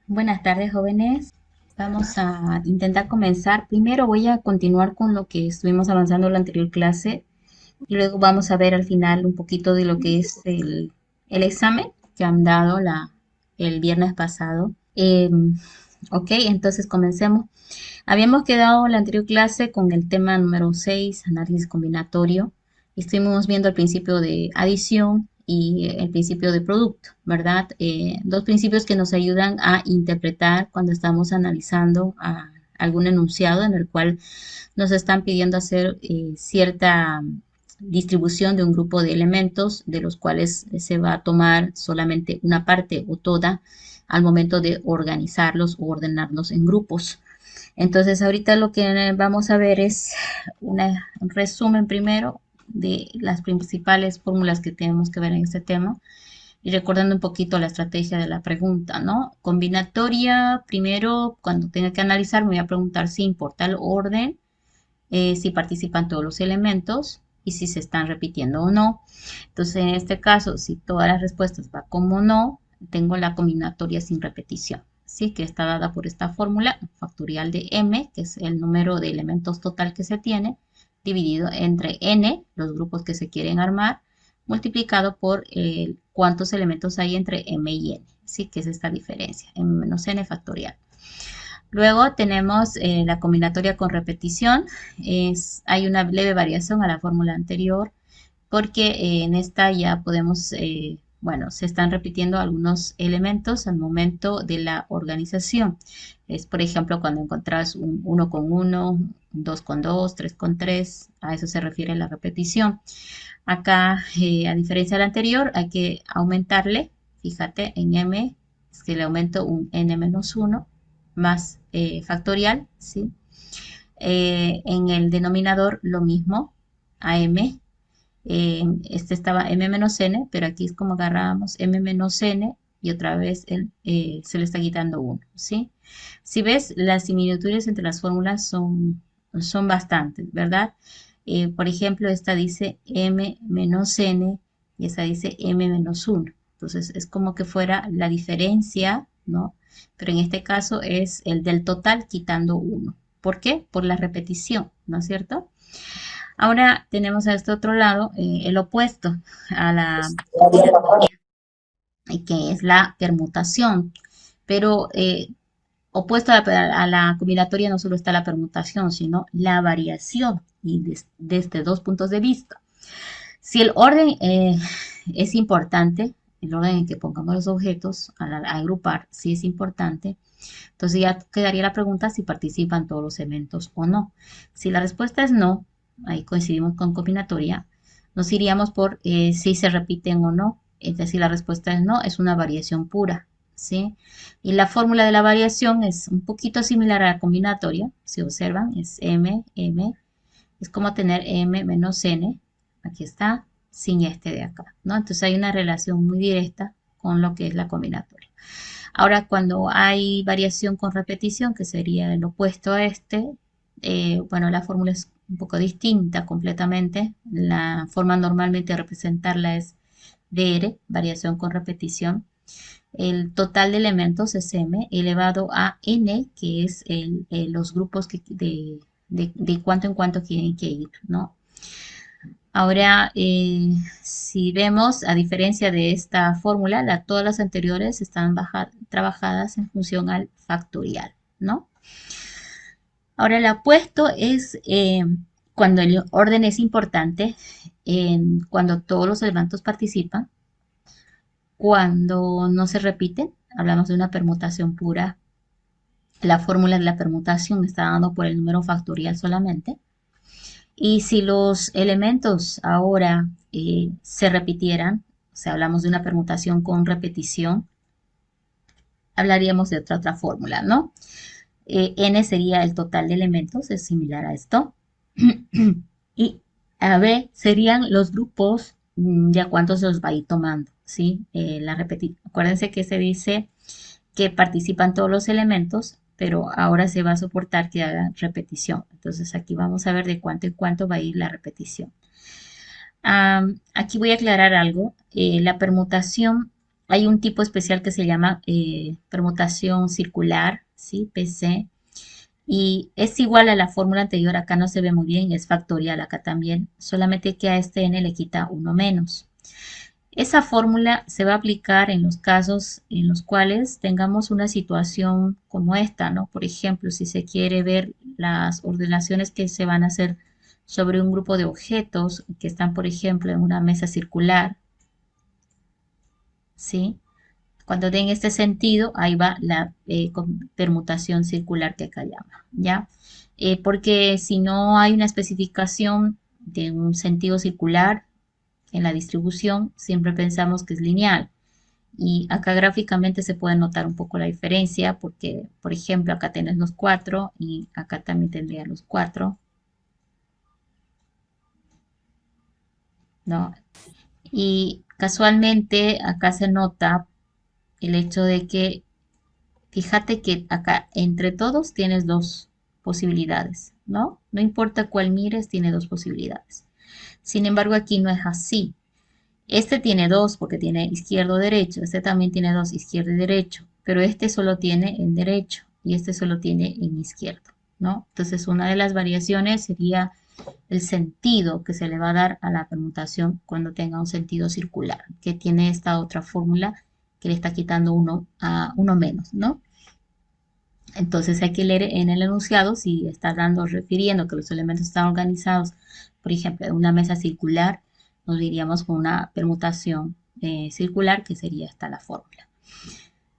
Buenas tardes, jóvenes. Vamos a intentar comenzar. Primero voy a continuar con lo que estuvimos avanzando en la anterior clase y luego vamos a ver al final un poquito de lo que es el examen que han dado el viernes pasado. Ok, entonces comencemos. Habíamos quedado en la anterior clase con el tema número 6, análisis combinatorio. Estuvimos viendo el principio de adición y el principio de producto, ¿verdad? Dos principios que nos ayudan a interpretar cuando estamos analizando algún enunciado en el cual nos están pidiendo hacer cierta distribución de un grupo de elementos de los cuales se va a tomar solamente una parte o toda al momento de organizarlos o ordenarlos en grupos. Entonces, ahorita lo que vamos a ver es un resumen primero de las principales fórmulas que tenemos que ver en este tema y recordando un poquito la estrategia de la pregunta, ¿no? Combinatoria, primero, cuando tenga que analizar, me voy a preguntar si importa el orden, si participan todos los elementos y si se están repitiendo o no. Entonces, en este caso, si todas las respuestas van como no, tengo la combinatoria sin repetición. Sí, que está dada por esta fórmula factorial de m, que es el número de elementos total que se tiene, dividido entre n, los grupos que se quieren armar, multiplicado por cuántos elementos hay entre m y n. Sí, que es esta diferencia, m menos n factorial. Luego tenemos la combinatoria con repetición. Hay una leve variación a la fórmula anterior porque en esta ya podemos, bueno, se están repitiendo algunos elementos al momento de la organización. Es, por ejemplo, cuando encontrás un 1 con 1, un 2 con 2, 3 con 3, a eso se refiere la repetición. Acá, a diferencia del anterior, hay que aumentarle, fíjate, en m, es que le aumento un n menos 1 más factorial, ¿sí? En el denominador lo mismo, a m, este estaba m menos n, pero aquí es como agarrábamos m menos n y otra vez se le está quitando 1, ¿sí? Si ves, las similitudes entre las fórmulas son bastantes, ¿verdad? Por ejemplo, esta dice m menos n y esta dice m menos 1. Entonces, es como que fuera la diferencia, ¿no? Pero en este caso es el del total quitando 1. ¿Por qué? Por la repetición, ¿no es cierto? Ahora tenemos a este otro lado el opuesto a la combinatoria, que es la permutación. Pero opuesto a la combinatoria no solo está la permutación, sino la variación, y desde dos puntos de vista. Si el orden es importante, el orden en que pongamos los objetos al agrupar, si es importante, entonces ya quedaría la pregunta si participan todos los elementos o no. Si la respuesta es no, ahí coincidimos con combinatoria, nos iríamos por si se repiten o no. Es decir, la respuesta es no, es una variación pura, ¿sí? Y la fórmula de la variación es un poquito similar a la combinatoria, si observan, es m, es como tener m menos n, aquí está, sin este de acá, ¿no? Entonces hay una relación muy directa con lo que es la combinatoria. Ahora, cuando hay variación con repetición, que sería el opuesto a este, bueno, la fórmula es un poco distinta completamente. La forma normalmente de representarla es dr, variación con repetición. El total de elementos es m elevado a n, que es los grupos de cuánto en cuánto tienen que ir, ¿no? Ahora, si vemos, a diferencia de esta fórmula, todas las anteriores están trabajadas en función al factorial, ¿no? Ahora, el apuesto es cuando el orden es importante, cuando todos los elementos participan, cuando no se repiten, hablamos de una permutación pura. La fórmula de la permutación está dando por el número factorial solamente. Y si los elementos ahora se repitieran, o sea, hablamos de una permutación con repetición, hablaríamos de otra fórmula, ¿no? N sería el total de elementos, es similar a esto. Y AB serían los grupos, ya cuántos se los va a ir tomando, ¿sí? Acuérdense que se dice que participan todos los elementos, pero ahora se va a soportar que hagan repetición. Entonces aquí vamos a ver de cuánto en cuánto va a ir la repetición. Aquí voy a aclarar algo. La permutación Hay un tipo especial que se llama permutación circular, ¿sí? PC, y es igual a la fórmula anterior, acá no se ve muy bien, es factorial acá también, solamente que a este n le quita uno menos. Esa fórmula se va a aplicar en los casos en los cuales tengamos una situación como esta, ¿no? Por ejemplo, si se quiere ver las ordenaciones que se van a hacer sobre un grupo de objetos que están, por ejemplo, en una mesa circular, ¿sí? Cuando den este sentido, ahí va la permutación circular que acá llama, ¿ya? Porque si no hay una especificación de un sentido circular en la distribución, siempre pensamos que es lineal. Y acá gráficamente se puede notar un poco la diferencia porque, por ejemplo, acá tenés los 4 y acá también tendría los 4, ¿no? Y casualmente acá se nota el hecho de que, fíjate que acá entre todos tienes dos posibilidades, ¿no? No importa cuál mires, tiene dos posibilidades. Sin embargo, aquí no es así. Este tiene dos porque tiene izquierdo derecho, este también tiene dos izquierdo y derecho, pero este solo tiene en derecho y este solo tiene en izquierdo, ¿no? Entonces una de las variaciones sería el sentido que se le va a dar a la permutación cuando tenga un sentido circular, que tiene esta otra fórmula que le está quitando uno a uno menos, ¿no? Entonces hay que leer en el enunciado si está dando, refiriendo que los elementos están organizados, por ejemplo, en una mesa circular, nos diríamos con una permutación circular, que sería esta la fórmula.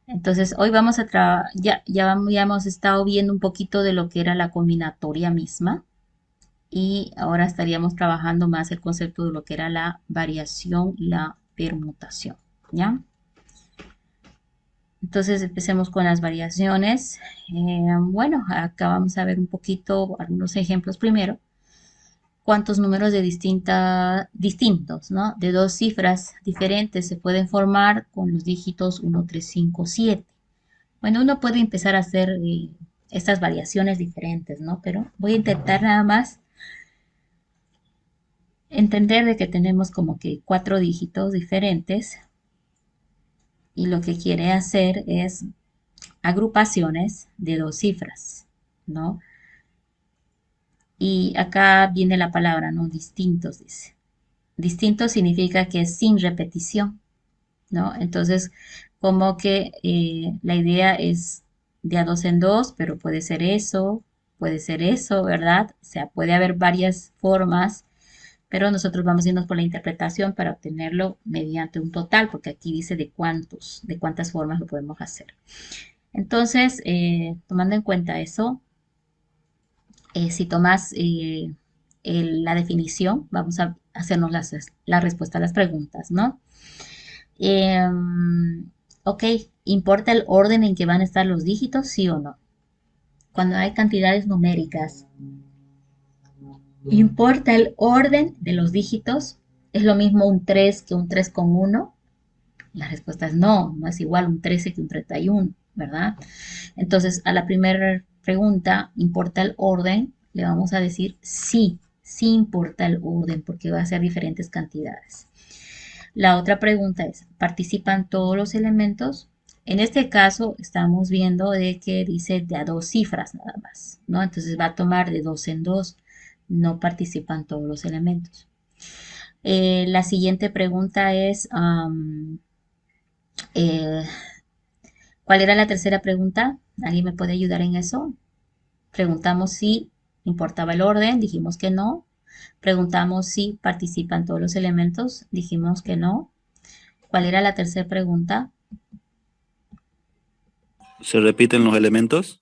Entonces hoy vamos a ya hemos estado viendo un poquito de lo que era la combinatoria misma y ahora estaríamos trabajando más el concepto de lo que era la variación y la permutación, ¿ya? Entonces empecemos con las variaciones. Bueno, acá vamos a ver un poquito algunos ejemplos primero. ¿Cuántos números de distintos, ¿no? De dos cifras diferentes se pueden formar con los dígitos 1, 3, 5, 7? Bueno, uno puede empezar a hacer estas variaciones diferentes, ¿no? Pero voy a intentar nada más entender de que tenemos como que cuatro dígitos diferentes y lo que quiere hacer es agrupaciones de dos cifras, ¿no? Y acá viene la palabra, ¿no? Distintos, dice. Distinto significa que es sin repetición, ¿no? Entonces, como que la idea es de a dos en dos, pero puede ser eso, ¿verdad? O sea, puede haber varias formas, pero nosotros vamos a irnos por la interpretación para obtenerlo mediante un total, porque aquí dice de cuántas formas lo podemos hacer. Entonces, tomando en cuenta eso, si tomas la definición, vamos a hacernos la respuesta a las preguntas, ¿no? Ok, ¿importa el orden en que van a estar los dígitos, sí o no? Cuando hay cantidades numéricas, ¿importa el orden de los dígitos? ¿Es lo mismo un 3 que un 3 con uno? La respuesta es no, no es igual un 13 que un 31, ¿verdad? Entonces, a la primera pregunta, ¿importa el orden? Le vamos a decir sí, sí importa el orden porque va a ser diferentes cantidades. La otra pregunta es, ¿participan todos los elementos? En este caso estamos viendo de que dice de a dos cifras nada más, ¿no? Entonces va a tomar de dos en dos, no participan todos los elementos. La siguiente pregunta es, eh, ¿cuál era la tercera pregunta? ¿Alguien me puede ayudar en eso? Preguntamos si importaba el orden, dijimos que no. Preguntamos si participan todos los elementos, dijimos que no. ¿Cuál era la tercera pregunta? ¿Se repiten los elementos?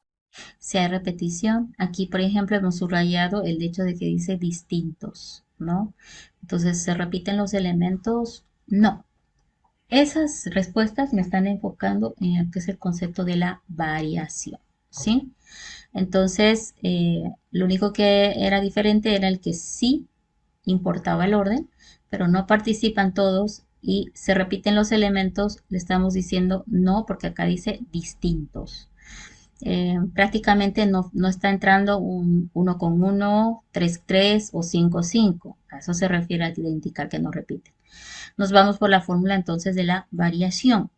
Si hay repetición. Aquí, por ejemplo, hemos subrayado el hecho de que dice distintos, ¿no? Entonces, ¿se repiten los elementos? No. Esas respuestas me están enfocando en lo que es el concepto de la variación, ¿sí? Entonces, lo único que era diferente era el que sí importaba el orden, pero no participan todos y se repiten los elementos, le estamos diciendo no porque acá dice distintos. Prácticamente no está entrando un 1 con 1, 3, 3 o 5, 5. A eso se refiere al indicar que no repite. Nos vamos por la fórmula entonces de la variación.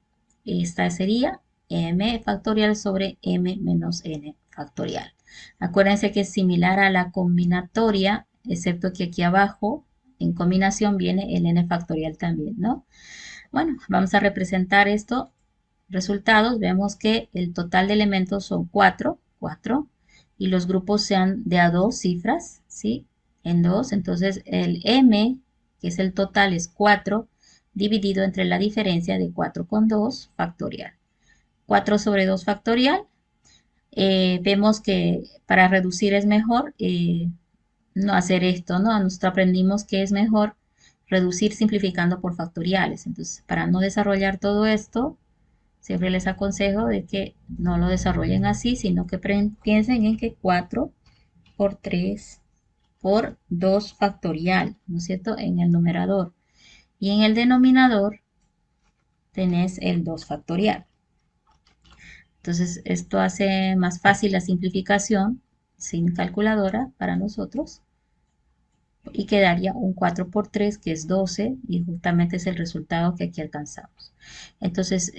Esta sería m factorial sobre m menos n factorial. Acuérdense que es similar a la combinatoria, excepto que aquí abajo en combinación viene el n factorial también, ¿no? Bueno, vamos a representar esto. Resultados, vemos que el total de elementos son 4, 4, y los grupos sean de a dos cifras, ¿sí? En dos, entonces el m, que es el total, es 4, dividido entre la diferencia de 4 con 2 factorial. 4 sobre 2 factorial, vemos que para reducir es mejor no hacer esto, ¿no? Nosotros aprendimos que es mejor reducir simplificando por factoriales. Entonces, para no desarrollar todo esto, siempre les aconsejo de que no lo desarrollen así, sino que piensen en que 4 por 3 por 2 factorial, ¿no es cierto? En el numerador. Y en el denominador tenés el 2 factorial. Entonces, esto hace más fácil la simplificación sin calculadora para nosotros. Y quedaría un 4 por 3 que es 12 y justamente es el resultado que aquí alcanzamos. Entonces,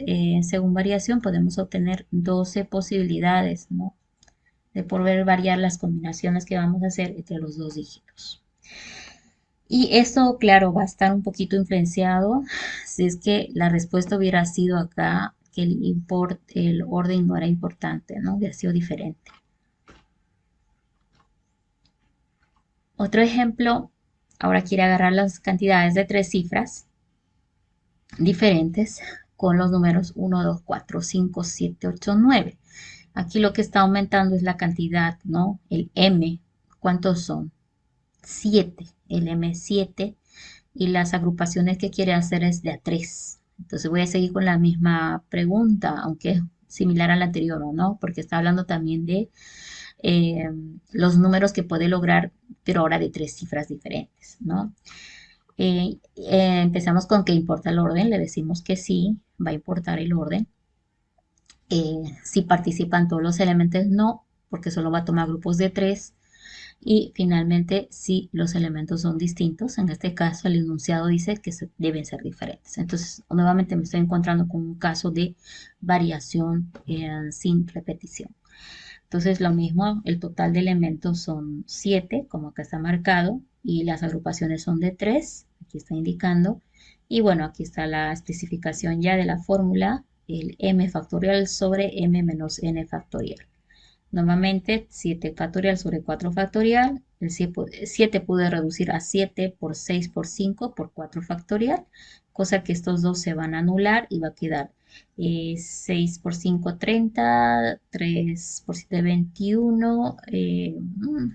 según variación podemos obtener 12 posibilidades, ¿no? De poder variar las combinaciones que vamos a hacer entre los dos dígitos. Y esto, claro, va a estar un poquito influenciado si es que la respuesta hubiera sido acá, que el orden no era importante, ¿no? Hubiera sido diferente. Otro ejemplo, ahora quiere agarrar las cantidades de tres cifras diferentes con los números 1, 2, 4, 5, 7, 8, 9. Aquí lo que está aumentando es la cantidad, ¿no? El M. ¿Cuántos son? 7. El M7. Y las agrupaciones que quiere hacer es de a 3. Entonces voy a seguir con la misma pregunta, aunque es similar a la anterior, ¿o no? Porque está hablando también de eh, los números que puede lograr, pero ahora de tres cifras diferentes, ¿no? Empezamos con que importa el orden, le decimos que sí, va a importar el orden. Si participan todos los elementos, no, porque solo va a tomar grupos de tres. Y finalmente, si los elementos son distintos, en este caso el enunciado dice que deben ser diferentes. Entonces, nuevamente me estoy encontrando con un caso de variación sin repetición. Entonces, lo mismo, el total de elementos son 7, como acá está marcado, y las agrupaciones son de 3, aquí está indicando. Y bueno, aquí está la especificación ya de la fórmula, el m factorial sobre m menos n factorial. Nuevamente, 7 factorial sobre 4 factorial. El 7 pude reducir a 7 por 6 por 5 por 4 factorial, cosa que estos dos se van a anular y va a quedar 6 por 5, 30, 3 por 7, 21,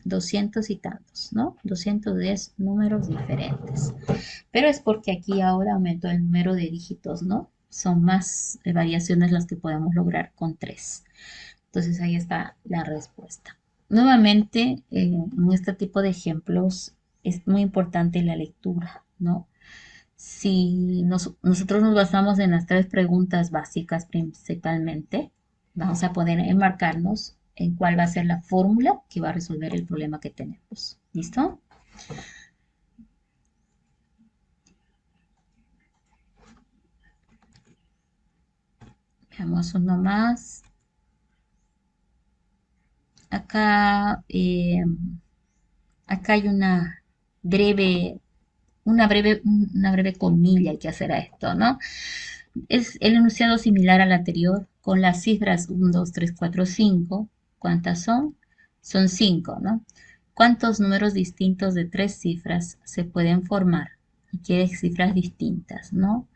200 y tantos, ¿no? 210 números diferentes. Pero es porque aquí ahora aumentó el número de dígitos, ¿no? Son más variaciones las que podemos lograr con 3. Entonces ahí está la respuesta. Nuevamente, en este tipo de ejemplos es muy importante la lectura, ¿no? Si nosotros nos basamos en las tres preguntas básicas principalmente, vamos a poder enmarcarnos en cuál va a ser la fórmula que va a resolver el problema que tenemos. ¿Listo? Veamos uno más. Acá, acá hay breve, una breve comilla hay que hacer a esto, ¿no? Es el enunciado similar al anterior, con las cifras 1, 2, 3, 4, 5. ¿Cuántas son? Son 5, ¿no? ¿Cuántos números distintos de tres cifras se pueden formar? Y quiere cifras distintas, ¿no?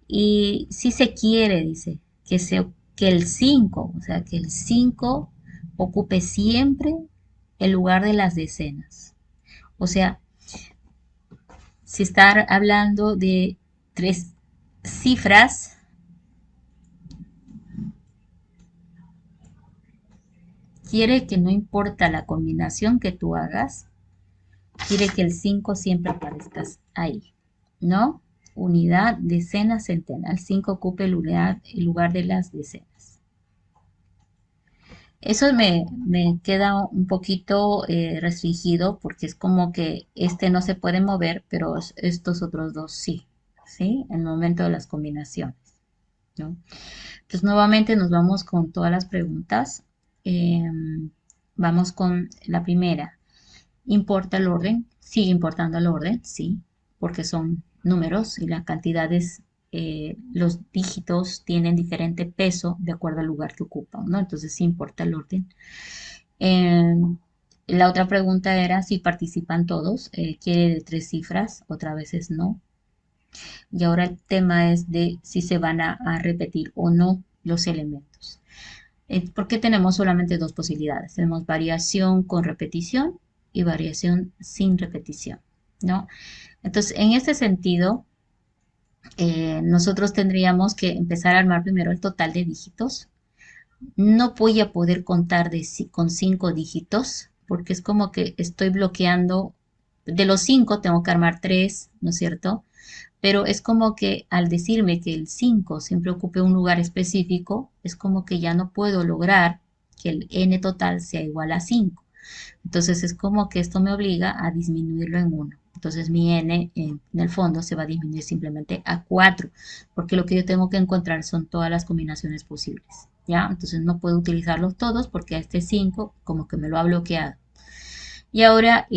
Y si se quiere, dice, que el 5, o sea, que el 5 ocupe siempre el lugar de las decenas. O sea, si está hablando de tres cifras, quiere que no importa la combinación que tú hagas, quiere que el 5 siempre aparezca ahí, ¿no? Unidad, decena, centena. El 5 ocupe el lugar de las decenas. Eso me queda un poquito restringido porque es como que este no se puede mover, pero estos otros dos sí, ¿sí? En el momento de las combinaciones, ¿no? Entonces nuevamente nos vamos con todas las preguntas. Vamos con la primera. ¿Importa el orden? Sigue importando el orden, sí, porque son números y las cantidades, los dígitos tienen diferente peso de acuerdo al lugar que ocupan, ¿no? Entonces sí importa el orden. Eh, la otra pregunta era si participan todos. Quiere de tres cifras, otra vez es no. Y ahora el tema es de si se van a repetir o no los elementos. ¿Por qué tenemos solamente dos posibilidades? Tenemos variación con repetición y variación sin repetición, ¿no? Entonces, en este sentido, nosotros tendríamos que empezar a armar primero el total de dígitos. No voy a poder contar con cinco dígitos porque es como que estoy bloqueando. De los cinco tengo que armar tres, ¿no es cierto? Pero es como que al decirme que el 5 siempre ocupe un lugar específico, es como que ya no puedo lograr que el n total sea igual a 5. Entonces es como que esto me obliga a disminuirlo en uno. Entonces mi n en el fondo se va a disminuir simplemente a 4, porque lo que yo tengo que encontrar son todas las combinaciones posibles. ¿Ya? Entonces no puedo utilizarlos todos porque a este 5 como que me lo ha bloqueado. Y ahora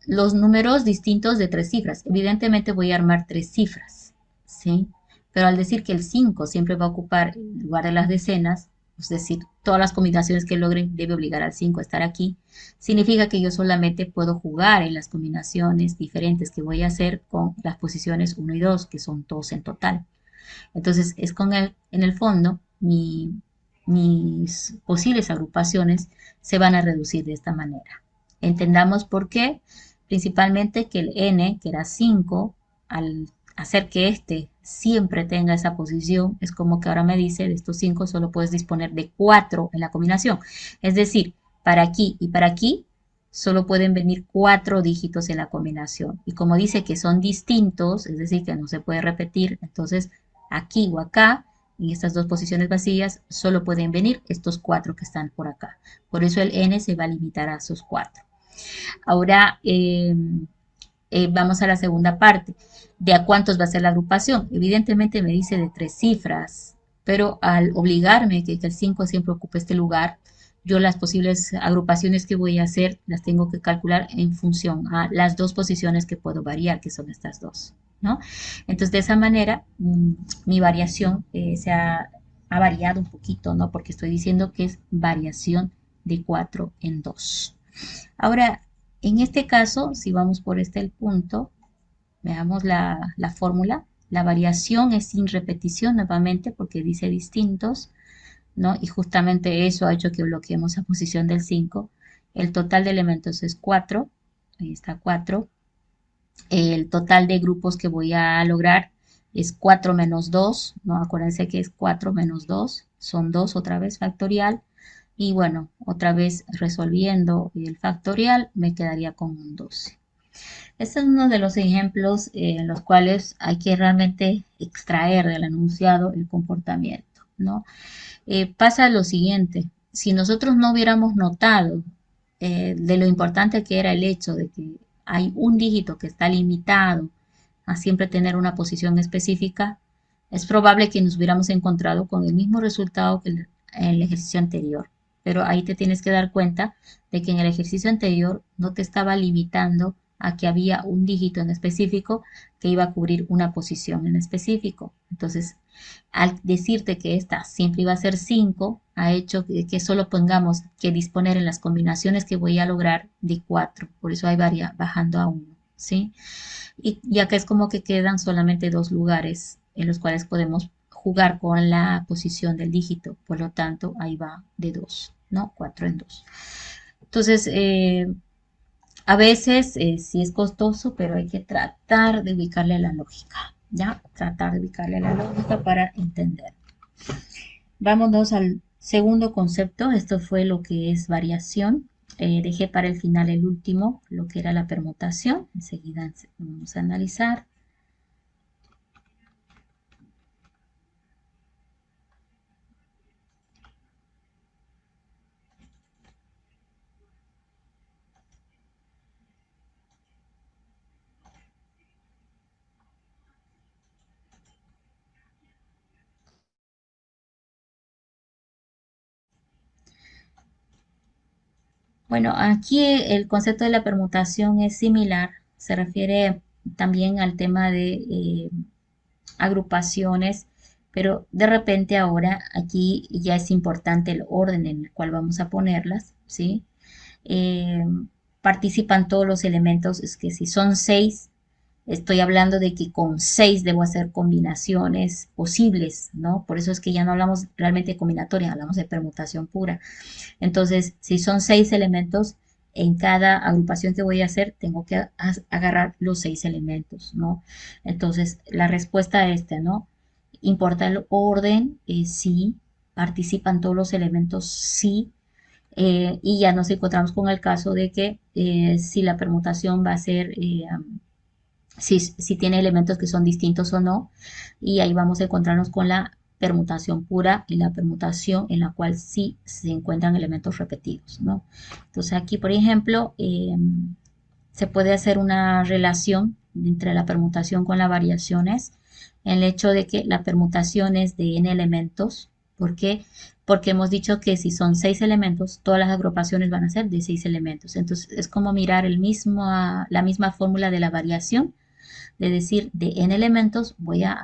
los números distintos de tres cifras. Evidentemente voy a armar tres cifras, ¿sí? Pero al decir que el 5 siempre va a ocupar el lugar de las decenas, es decir, todas las combinaciones que logren debe obligar al 5 a estar aquí, significa que yo solamente puedo jugar en las combinaciones diferentes que voy a hacer con las posiciones uno y 2, que son dos en total. Entonces, es en el fondo, mis posibles agrupaciones se van a reducir de esta manera. Entendamos por qué, principalmente que el n, que era 5, al hacer que este siempre tenga esa posición, es como que ahora me dice, de estos 5 solo puedes disponer de 4 en la combinación. Es decir, para aquí y para aquí solo pueden venir 4 dígitos en la combinación. Y como dice que son distintos, es decir, que no se puede repetir, entonces aquí o acá, en estas dos posiciones vacías, solo pueden venir estos 4 que están por acá. Por eso el n se va a limitar a esos 4. Ahora vamos a la segunda parte. ¿De a cuántos va a ser la agrupación? Evidentemente me dice de tres cifras, pero al obligarme que el 5 siempre ocupe este lugar, yo las posibles agrupaciones que voy a hacer las tengo que calcular en función a las dos posiciones que puedo variar, que son estas dos, ¿no? Entonces, de esa manera, mi variación ha variado un poquito, ¿no? Porque estoy diciendo que es variación de 4 en 2. Ahora, en este caso, si vamos por este el punto, veamos la fórmula. La variación es sin repetición nuevamente porque dice distintos, ¿no? Y justamente eso ha hecho que bloqueemos a posición del 5. El total de elementos es 4. Ahí está 4. El total de grupos que voy a lograr es 4 menos 2, ¿no? Acuérdense que es 4 menos 2, son 2 otra vez factorial. Y bueno, otra vez resolviendo el factorial me quedaría con un 12. Este es uno de los ejemplos en los cuales hay que realmente extraer del enunciado el comportamiento, ¿no? Pasa lo siguiente, si nosotros no hubiéramos notado de lo importante que era el hecho de que hay un dígito que está limitado a siempre tener una posición específica, es probable que nos hubiéramos encontrado con el mismo resultado que en el ejercicio anterior. Pero ahí te tienes que dar cuenta de que en el ejercicio anterior no te estaba limitando a que había un dígito en específico que iba a cubrir una posición en específico. Entonces, al decirte que esta siempre iba a ser 5, ha hecho que solo pongamos que disponer en las combinaciones que voy a lograr de 4. Por eso ahí varía bajando a 1, ¿sí? Y ya que es como que quedan solamente dos lugares en los cuales podemos jugar con la posición del dígito. Por lo tanto, ahí va de 2, ¿no? 4 en 2. Entonces, a veces sí es costoso, pero hay que tratar de ubicarle la lógica, ¿ya? Tratar de ubicarle la lógica para entender. Vámonos al segundo concepto. Esto fue lo que es variación. Dejé para el final el último, lo que era la permutación. Enseguida vamos a analizar. Bueno, aquí el concepto de la permutación es similar, se refiere también al tema de agrupaciones, pero de repente ahora aquí ya es importante el orden en el cual vamos a ponerlas, ¿sí? Eh, Participan todos los elementos, es que si son seis, estoy hablando de que con seis debo hacer combinaciones posibles, ¿no? Por eso es que ya no hablamos realmente de combinatoria, hablamos de permutación pura. Entonces, si son seis elementos, en cada agrupación que voy a hacer, tengo que agarrar los seis elementos, ¿no? Entonces, la respuesta a esta, ¿no? ¿Importa el orden? Sí. ¿Participan todos los elementos? Sí. Y ya nos encontramos con el caso de que si la permutación va a ser si tiene elementos que son distintos o no, y ahí vamos a encontrarnos con la permutación pura y la permutación en la cual sí se encuentran elementos repetidos, ¿no? Entonces aquí, por ejemplo, se puede hacer una relación entre la permutación con las variaciones, en el hecho de que la permutación es de n elementos. ¿Por qué? Porque hemos dicho que si son seis elementos, todas las agrupaciones van a ser de seis elementos. Entonces es como mirar la misma fórmula de la variación, de decir de n elementos voy a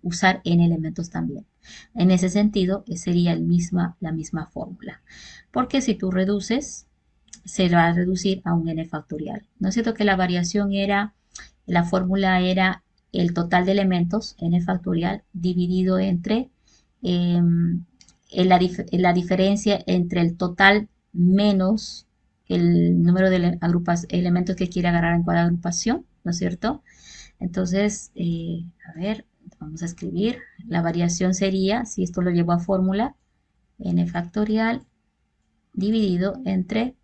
usar n elementos también. En ese sentido, sería la misma fórmula. Porque si tú reduces, se va a reducir a un n factorial. ¿No es cierto que la fórmula era el total de elementos, n factorial, dividido entre la diferencia entre el total menos el número de elementos que quiere agarrar en cada agrupación, ¿no es cierto? Entonces, a ver, vamos a escribir. La variación sería, si esto lo llevo a fórmula, n factorial dividido entre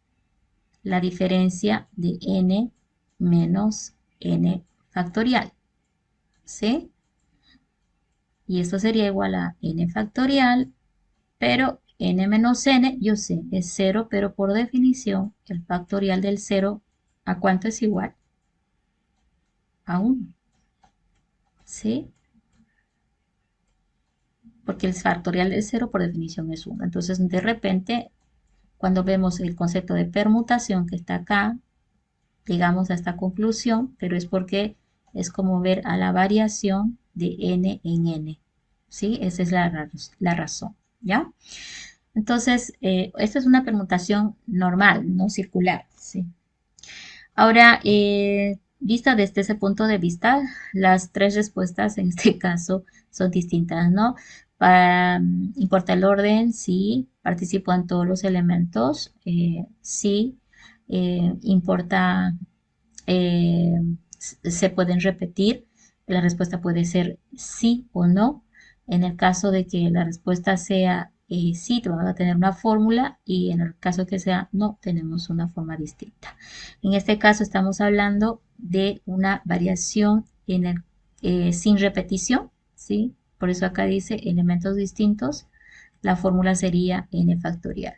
la diferencia de n menos n factorial. ¿Sí? Y esto sería igual a n factorial, pero n menos n, yo sé, es 0, pero por definición, el factorial del 0, ¿a cuánto es igual? A 1. ¿Sí? Porque el factorial del 0 por definición es 1. Entonces, de repente, cuando vemos el concepto de permutación que está acá, llegamos a esta conclusión, pero es porque es como ver a la variación de n en n. ¿Sí? Esa es la razón. ¿Ya? Entonces, esta es una permutación normal, no circular. ¿Sí? Ahora, vista desde ese punto de vista, las tres respuestas en este caso son distintas, ¿no? Importa el orden, sí, participan todos los elementos, sí, importa, eh, se pueden repetir, la respuesta puede ser sí o no. En el caso de que la respuesta sea sí, te van a tener una fórmula, y en el caso que sea no, tenemos una forma distinta. En este caso estamos hablando de una variación sin repetición, ¿sí? Por eso acá dice elementos distintos, la fórmula sería n factorial.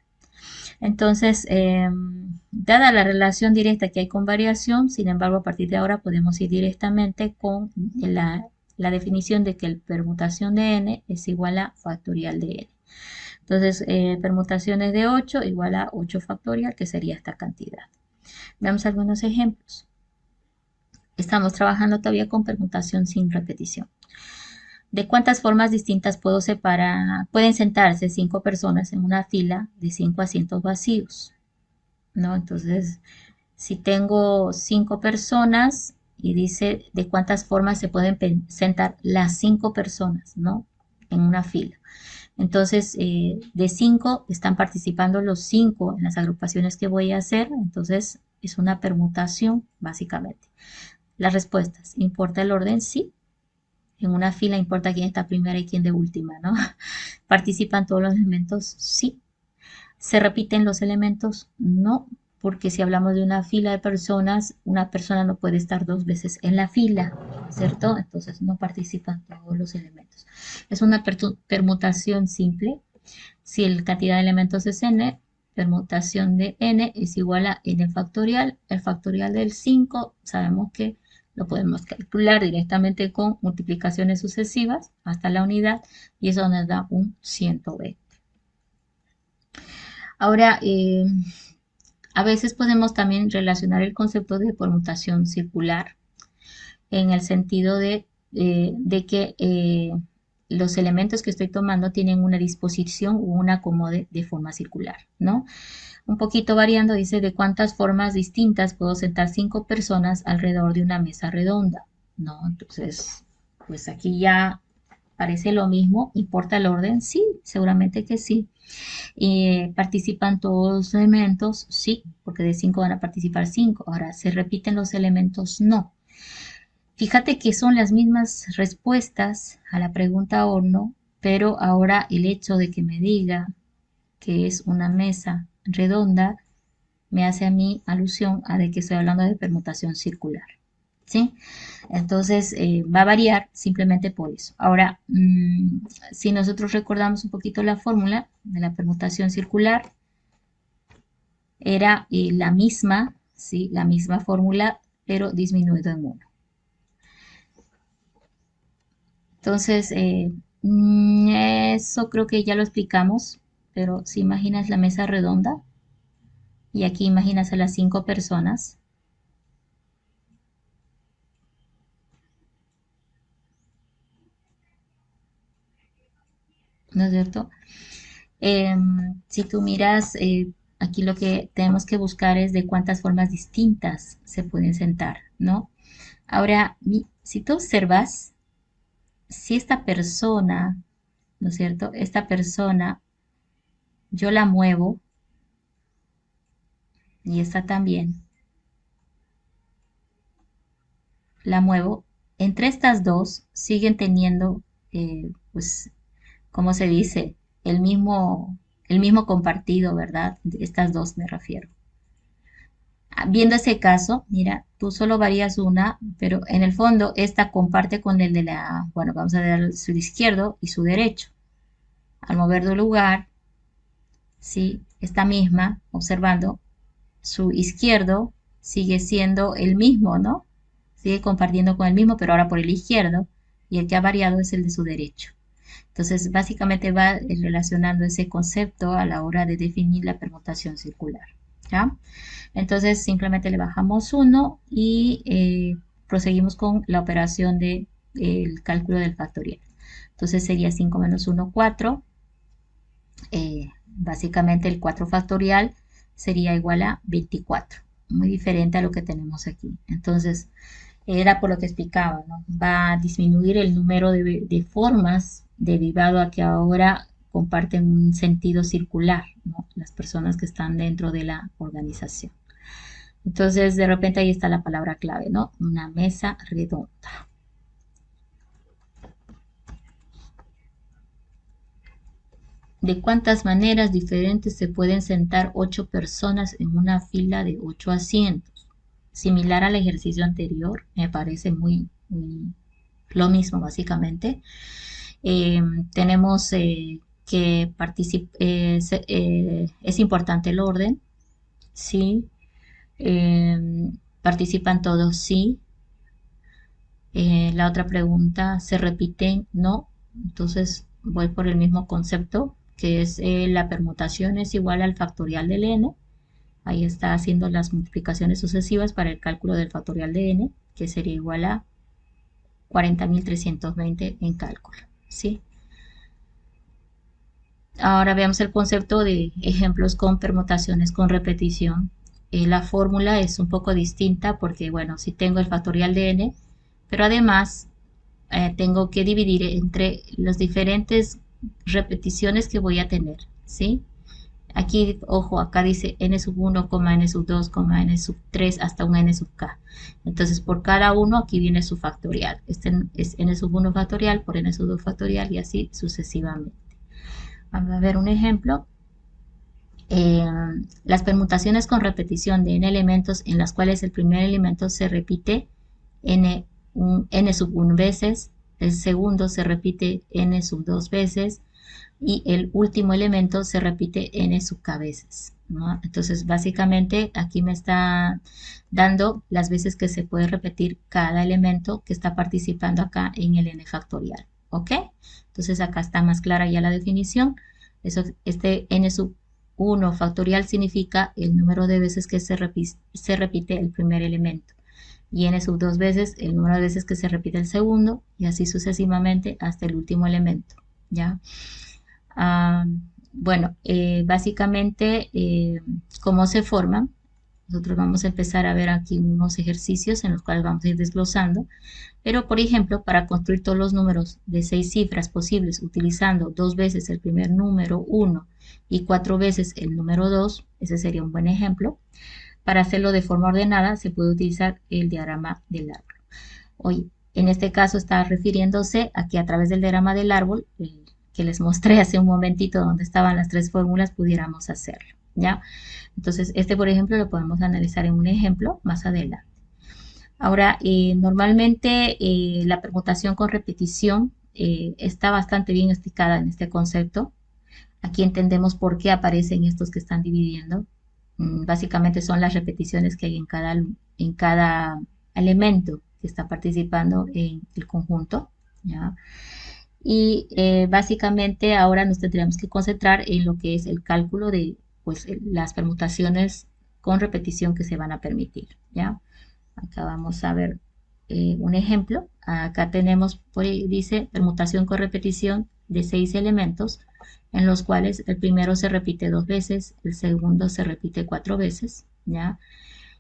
Entonces, dada la relación directa que hay con variación, sin embargo, a partir de ahora podemos ir directamente con la definición de que la permutación de n es igual a factorial de n. Entonces, permutaciones de 8 igual a 8 factorial, que sería esta cantidad. Veamos algunos ejemplos. Estamos trabajando todavía con permutación sin repetición. ¿De cuántas formas distintas pueden sentarse 5 personas en una fila de 5 asientos vacíos? ¿No? Entonces, si tengo 5 personas y dice de cuántas formas se pueden sentar las 5 personas, ¿no? En una fila. Entonces, de 5 están participando los 5 en las agrupaciones que voy a hacer. Entonces, es una permutación, básicamente. Las respuestas, ¿importa el orden? Sí. En una fila importa quién está primera y quién de última, ¿no? ¿Participan todos los elementos? Sí. ¿Se repiten los elementos? No, porque si hablamos de una fila de personas, una persona no puede estar dos veces en la fila, ¿cierto? Entonces no participan todos los elementos. Es una permutación simple. Si la cantidad de elementos es n, permutación de n es igual a n factorial. El factorial del 5 sabemos que lo podemos calcular directamente con multiplicaciones sucesivas hasta la unidad, y eso nos da un 120. Ahora, A veces podemos también relacionar el concepto de permutación circular en el sentido de que los elementos que estoy tomando tienen una disposición o un acomode de forma circular, ¿no? Un poquito variando, dice de cuántas formas distintas puedo sentar 5 personas alrededor de una mesa redonda, ¿no? Entonces, pues aquí ya parece lo mismo. ¿Importa el orden? Sí, seguramente que sí. ¿Participan todos los elementos? Sí, porque de 5 van a participar 5. Ahora, ¿se repiten los elementos? No. Fíjate que son las mismas respuestas a la pregunta o no, pero ahora el hecho de que me diga que es una mesa redonda me hace a mí alusión a de que estoy hablando de permutación circular. ¿Sí? Entonces va a variar simplemente por eso. Ahora, si nosotros recordamos un poquito la fórmula de la permutación circular, era la misma, ¿sí? La misma fórmula, pero disminuido en uno. Entonces, eso creo que ya lo explicamos, pero si imaginas la mesa redonda y aquí imaginas a las 5 personas, ¿no es cierto? Si tú miras, aquí lo que tenemos que buscar es de cuántas formas distintas se pueden sentar, ¿no? Ahora, si tú observas, si esta persona, ¿no es cierto? Esta persona, yo la muevo y esta también, la muevo, entre estas dos siguen teniendo, pues, ¿cómo se dice? El mismo compartido, ¿verdad? Estas dos me refiero. Viendo ese caso, mira, tú solo varías una, pero en el fondo esta comparte con el de la, bueno, vamos a ver su izquierdo y su derecho. Al mover de lugar, sí, esta misma, observando, su izquierdo sigue siendo el mismo, ¿no? Sigue compartiendo con el mismo, pero ahora por el izquierdo, y el que ha variado es el de su derecho. Entonces, básicamente va relacionando ese concepto a la hora de definir la permutación circular, ¿ya? Entonces simplemente le bajamos uno y proseguimos con la operación de el cálculo del factorial. Entonces sería 5 menos 1, 4. Básicamente el 4 factorial sería igual a 24. Muy diferente a lo que tenemos aquí. Entonces era por lo que explicaba, ¿no? Va a disminuir el número de formas derivado a que ahora comparten un sentido circular, ¿no? Las personas que están dentro de la organización. Entonces, de repente ahí está la palabra clave, ¿no? Una mesa redonda. ¿De cuántas maneras diferentes se pueden sentar 8 personas en una fila de 8 asientos? Similar al ejercicio anterior, me parece muy lo mismo básicamente. Eh, tenemos que es importante el orden, sí. ¿Participan todos? Sí. La otra pregunta, ¿se repiten? No. Entonces voy por el mismo concepto, que es la permutación es igual al factorial del n. Ahí está haciendo las multiplicaciones sucesivas para el cálculo del factorial de n, que sería igual a 40.320 en cálculo, ¿sí? Ahora veamos el concepto de ejemplos con permutaciones con repetición. La fórmula es un poco distinta porque, bueno, si tengo el factorial de n, pero además tengo que dividir entre las diferentes repeticiones que voy a tener, ¿sí? Aquí, ojo, acá dice n sub 1, n sub 2, n sub 3 hasta un n sub k. Entonces, por cada uno aquí viene su factorial. Este es n sub 1 factorial por n sub 2 factorial y así sucesivamente. Vamos a ver un ejemplo. Eh, las permutaciones con repetición de n elementos en las cuales el primer elemento se repite n sub 1 veces, el segundo se repite n sub 2 veces y el último elemento se repite n sub k veces, ¿no? Entonces, básicamente aquí me está dando las veces que se puede repetir cada elemento que está participando acá en el n factorial, ¿ok? Entonces, acá está más clara ya la definición. Eso, este n sub 1 factorial significa el número de veces que se repite el primer elemento. Y n sub 2 veces el número de veces que se repite el segundo, y así sucesivamente hasta el último elemento, ¿ya? Ah, bueno, básicamente, ¿cómo se forman? Nosotros vamos a empezar a ver aquí unos ejercicios en los cuales vamos a ir desglosando. Pero, por ejemplo, para construir todos los números de 6 cifras posibles utilizando 2 veces el primer número 1 y 4 veces el número 2, ese sería un buen ejemplo. Para hacerlo de forma ordenada se puede utilizar el diagrama del árbol. Hoy, en este caso está refiriéndose a que a través del diagrama del árbol, que les mostré hace un momentito donde estaban las tres fórmulas, pudiéramos hacerlo, ¿ya? Entonces, este, por ejemplo, lo podemos analizar en un ejemplo más adelante. Ahora, normalmente la permutación con repetición está bastante bien explicada en este concepto. Aquí entendemos por qué aparecen estos que están dividiendo. Básicamente son las repeticiones que hay en cada elemento que está participando en el conjunto, ¿ya? Y básicamente ahora nos tendríamos que concentrar en lo que es el cálculo de pues, las permutaciones con repetición que se van a permitir, ¿ya? Acá vamos a ver un ejemplo. Acá tenemos, dice, permutación con repetición de 6 elementos, en los cuales el primero se repite 2 veces, el segundo se repite 4 veces, ¿ya?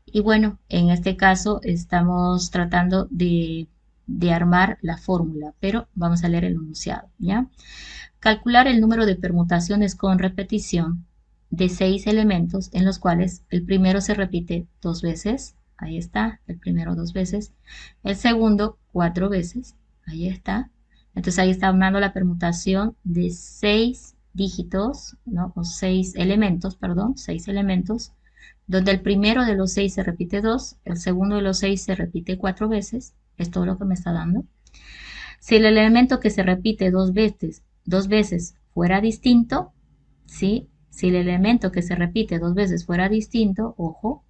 Y bueno, en este caso estamos tratando de armar la fórmula, pero vamos a leer el enunciado, ¿ya? Calcular el número de permutaciones con repetición de 6 elementos en los cuales el primero se repite 2 veces, ahí está, el primero 2 veces, el segundo 4 veces, ahí está. Entonces ahí está armando la permutación de 6 dígitos, ¿no? O 6 elementos, perdón, 6 elementos, donde el primero de los 6 se repite 2, el segundo de los 6 se repite 4 veces, es todo lo que me está dando. Si el elemento que se repite dos veces fuera distinto, ¿sí? Si el elemento que se repite 2 veces fuera distinto, ojo,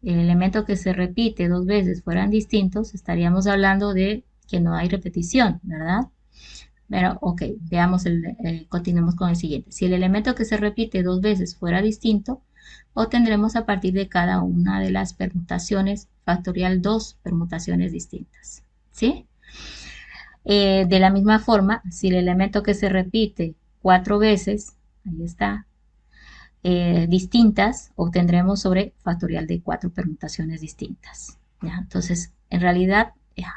el elemento que se repite 2 veces fueran distintos, estaríamos hablando de que no hay repetición, ¿verdad? Pero, ok, veamos, continuemos con el siguiente. Si el elemento que se repite 2 veces fuera distinto, obtendremos a partir de cada una de las permutaciones factorial 2 permutaciones distintas, ¿sí? De la misma forma, si el elemento que se repite 4 veces, ahí está, distintas, obtendremos sobre factorial de 4 permutaciones distintas, ¿ya? Entonces, en realidad,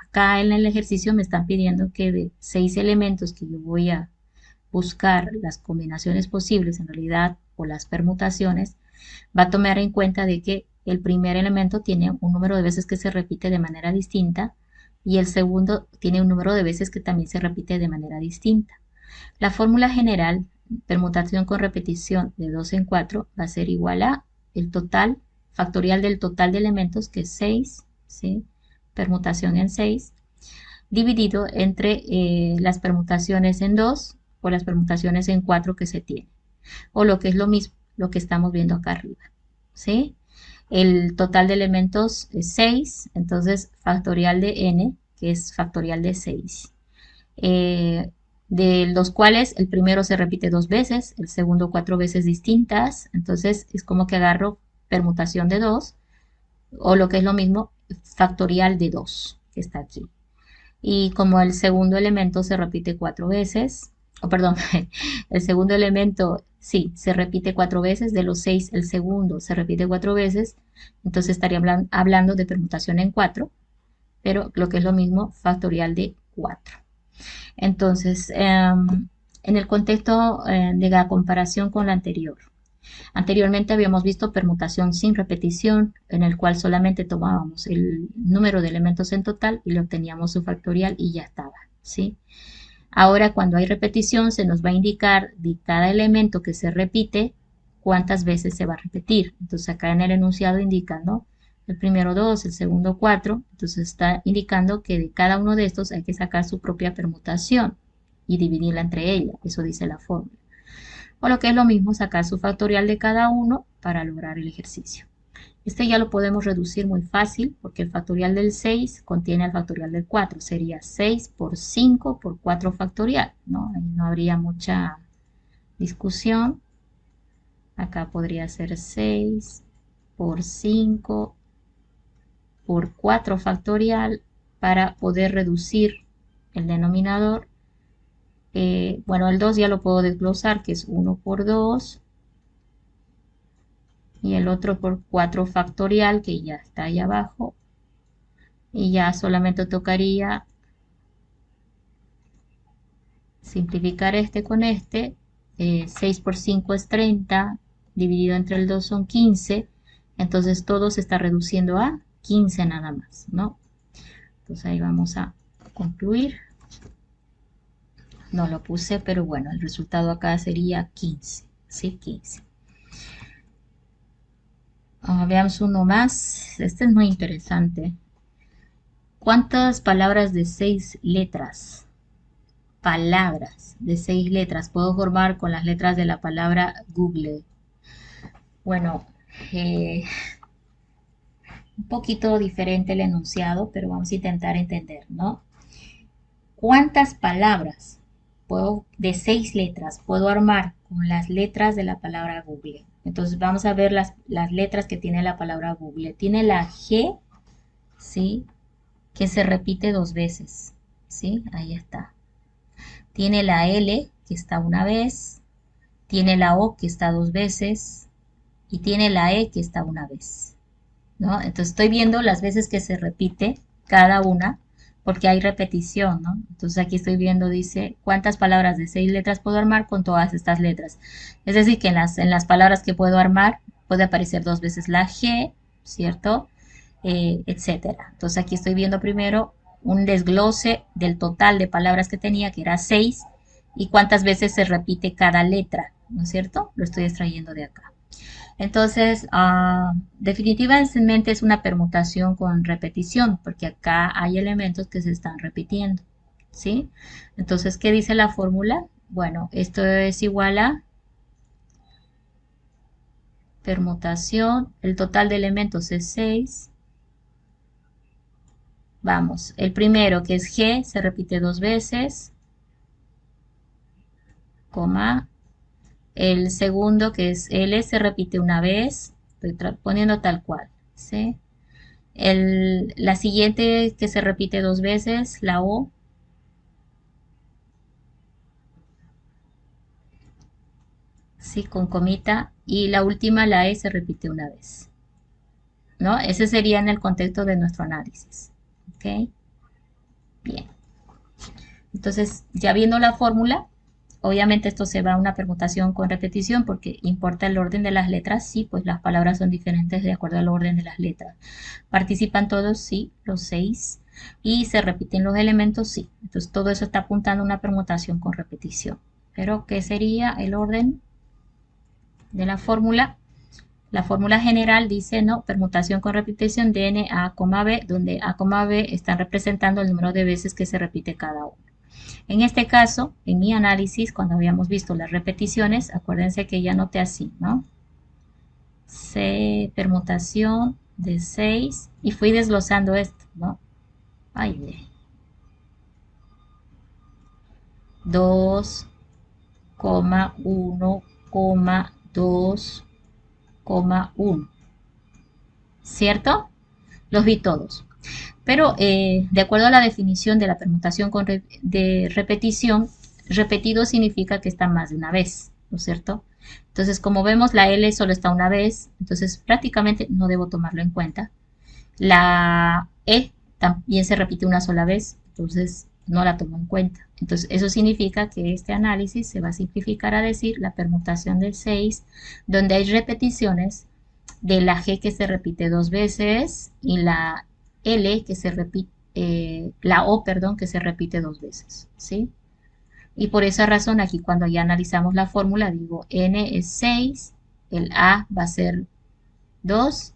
acá en el ejercicio me están pidiendo que de 6 elementos que yo voy a buscar las combinaciones posibles, en realidad, o las permutaciones, va a tomar en cuenta de que el primer elemento tiene un número de veces que se repite de manera distinta y el segundo tiene un número de veces que también se repite de manera distinta. La fórmula general, permutación con repetición de 2 en 4, va a ser igual a el total, factorial del total de elementos, que es 6, ¿sí? Permutación en 6, dividido entre las permutaciones en 2 o las permutaciones en 4 que se tiene. O lo que es lo mismo, lo que estamos viendo acá arriba, ¿sí? El total de elementos es 6, entonces factorial de n, que es factorial de 6. De los cuales el primero se repite 2 veces, el segundo 4 veces distintas, entonces es como que agarro permutación de 2, o lo que es lo mismo, factorial de 2, que está aquí. Y como el segundo elemento se repite 4 veces, o perdón, el segundo elemento sí, se repite 4 veces, de los 6 el segundo se repite 4 veces, entonces estaría hablando de permutación en 4, pero lo que es lo mismo, factorial de 4. Entonces, en el contexto de la comparación con la anterior, anteriormente habíamos visto permutación sin repetición, en el cual solamente tomábamos el número de elementos en total y le obteníamos su factorial y ya estaba, ¿sí? Ahora, cuando hay repetición, se nos va a indicar de cada elemento que se repite cuántas veces se va a repetir. Entonces, acá en el enunciado indica, ¿no? El primero 2, el segundo 4. Entonces, está indicando que de cada uno de estos hay que sacar su propia permutación y dividirla entre ellas. Eso dice la fórmula. O lo que es lo mismo, sacar su factorial de cada uno para lograr el ejercicio. Este ya lo podemos reducir muy fácil porque el factorial del 6 contiene el factorial del 4. Sería 6 por 5 por 4 factorial, ¿no? Ahí no habría mucha discusión. Acá podría ser 6 por 5 por 4 factorial para poder reducir el denominador. Bueno, el 2 ya lo puedo desglosar, que es 1 por 2 y el otro por 4 factorial, que ya está ahí abajo. Y ya solamente tocaría simplificar este con este. 6 por 5 es 30, dividido entre el 2 son 15. Entonces todo se está reduciendo a 15 nada más, ¿no? Entonces ahí vamos a concluir. No lo puse, pero bueno, el resultado acá sería 15, ¿sí? 15. Veamos uno más. Este es muy interesante. ¿Cuántas palabras de 6 letras? Palabras de 6 letras puedo formar con las letras de la palabra Google. Bueno, eh, un poquito diferente el enunciado, pero vamos a intentar entender, ¿no? ¿Cuántas palabras de 6 letras puedo armar con las letras de la palabra Google? Entonces vamos a ver las letras que tiene la palabra Google. Tiene la G, ¿sí? Que se repite 2 veces, ¿sí? Ahí está. Tiene la L, que está una vez. Tiene la O, que está 2 veces. Y tiene la E, que está una vez, ¿no? Entonces estoy viendo las veces que se repite cada una, porque hay repetición, ¿no? Entonces aquí estoy viendo, dice, ¿cuántas palabras de 6 letras puedo armar con todas estas letras? Es decir, que en las palabras que puedo armar puede aparecer 2 veces la G, ¿cierto? Etcétera. Entonces aquí estoy viendo primero un desglose del total de palabras que tenía, que era 6, y cuántas veces se repite cada letra, ¿no es cierto? Lo estoy extrayendo de acá. Entonces, definitivamente es una permutación con repetición, porque acá hay elementos que se están repitiendo, ¿sí? Entonces, ¿qué dice la fórmula? Bueno, esto es igual a permutación, el total de elementos es 6. Vamos, el primero que es G se repite 2 veces, coma. El segundo que es L se repite una vez, estoy poniendo tal cual, ¿sí? La siguiente que se repite 2 veces, la O, sí, con comita, y la última, la E, se repite una vez, ¿no? Ese sería en el contexto de nuestro análisis, ¿ok? Bien, entonces ya viendo la fórmula, obviamente esto se va a una permutación con repetición porque importa el orden de las letras, sí, pues las palabras son diferentes de acuerdo al orden de las letras. ¿Participan todos? Sí, los 6. ¿Y se repiten los elementos? Sí. Entonces todo eso está apuntando a una permutación con repetición. Pero, ¿qué sería el orden de la fórmula? La fórmula general dice, no, permutación con repetición de n a, b, donde a, b están representando el número de veces que se repite cada uno. En este caso, en mi análisis, cuando habíamos visto las repeticiones, acuérdense que ya anoté así, ¿no? Permutación de 6 y fui desglosando esto, ¿no? Ay, 2, 1, 2, 1, ¿cierto? Los vi todos. Pero de acuerdo a la definición de la permutación de repetición, repetido significa que está más de una vez, ¿no es cierto? Entonces, como vemos, la L solo está una vez, entonces prácticamente no debo tomarlo en cuenta. La E también se repite una sola vez, entonces no la tomo en cuenta. Entonces, eso significa que este análisis se va a simplificar a decir la permutación del 6, donde hay repeticiones de la G que se repite 2 veces y la L que se repite, la O, perdón, que se repite 2 veces, ¿sí? Y por esa razón aquí cuando ya analizamos la fórmula digo N es 6, el A va a ser 2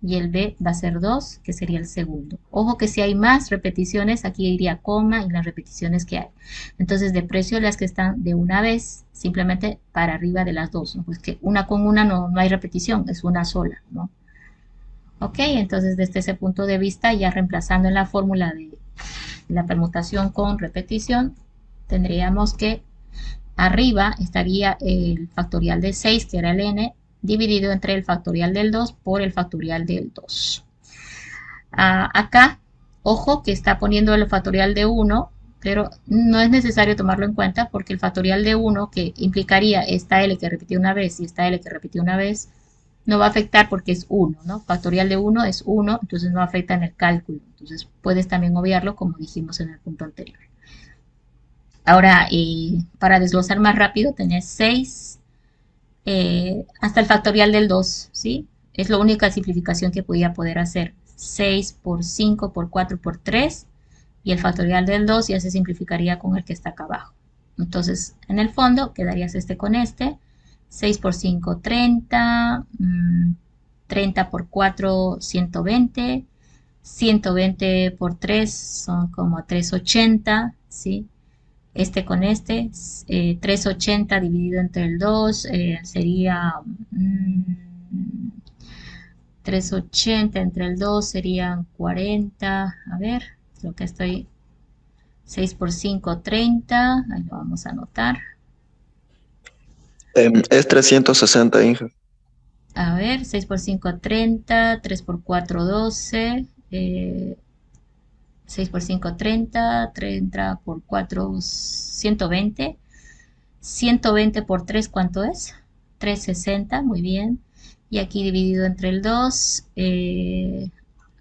y el B va a ser 2, que sería el segundo. Ojo que si hay más repeticiones, aquí iría coma y las repeticiones que hay. Entonces, deprecio las que están de una vez, simplemente para arriba de las dos, ¿no? Pues que una con una no hay repetición, es una sola, ¿no? Ok, entonces desde ese punto de vista, ya reemplazando en la fórmula de la permutación con repetición, tendríamos que arriba estaría el factorial de 6, que era el n, dividido entre el factorial del 2 por el factorial del 2. Acá, ojo que está poniendo el factorial de 1, pero no es necesario tomarlo en cuenta porque el factorial de 1, que implicaría esta L que repitió una vez y esta L que repitió una vez, no va a afectar porque es 1, ¿no? Factorial de 1 es 1, entonces no afecta en el cálculo. Entonces puedes también obviarlo como dijimos en el punto anterior. Ahora, para desglosar más rápido, tenés 6 hasta el factorial del 2, ¿sí? Es la única simplificación que podía poder hacer. 6 por 5 por 4 por 3 y el factorial del 2 ya se simplificaría con el que está acá abajo. Entonces, en el fondo quedarías este con este. 6 por 5, 30. 30 por 4, 120. 120 por 3 son como 380, ¿sí? Este con este, 380 dividido entre el 2 sería 380 entre el 2 serían 40, a ver, lo que estoy, 6 por 5, 30, ahí lo vamos a anotar. Es 360, Inge. A ver, 6 por 5, 30, 3 por 4, 12, 6 por 5, 30, 30 por 4, 120. 120 por 3, ¿cuánto es? 360, muy bien. Y aquí dividido entre el 2,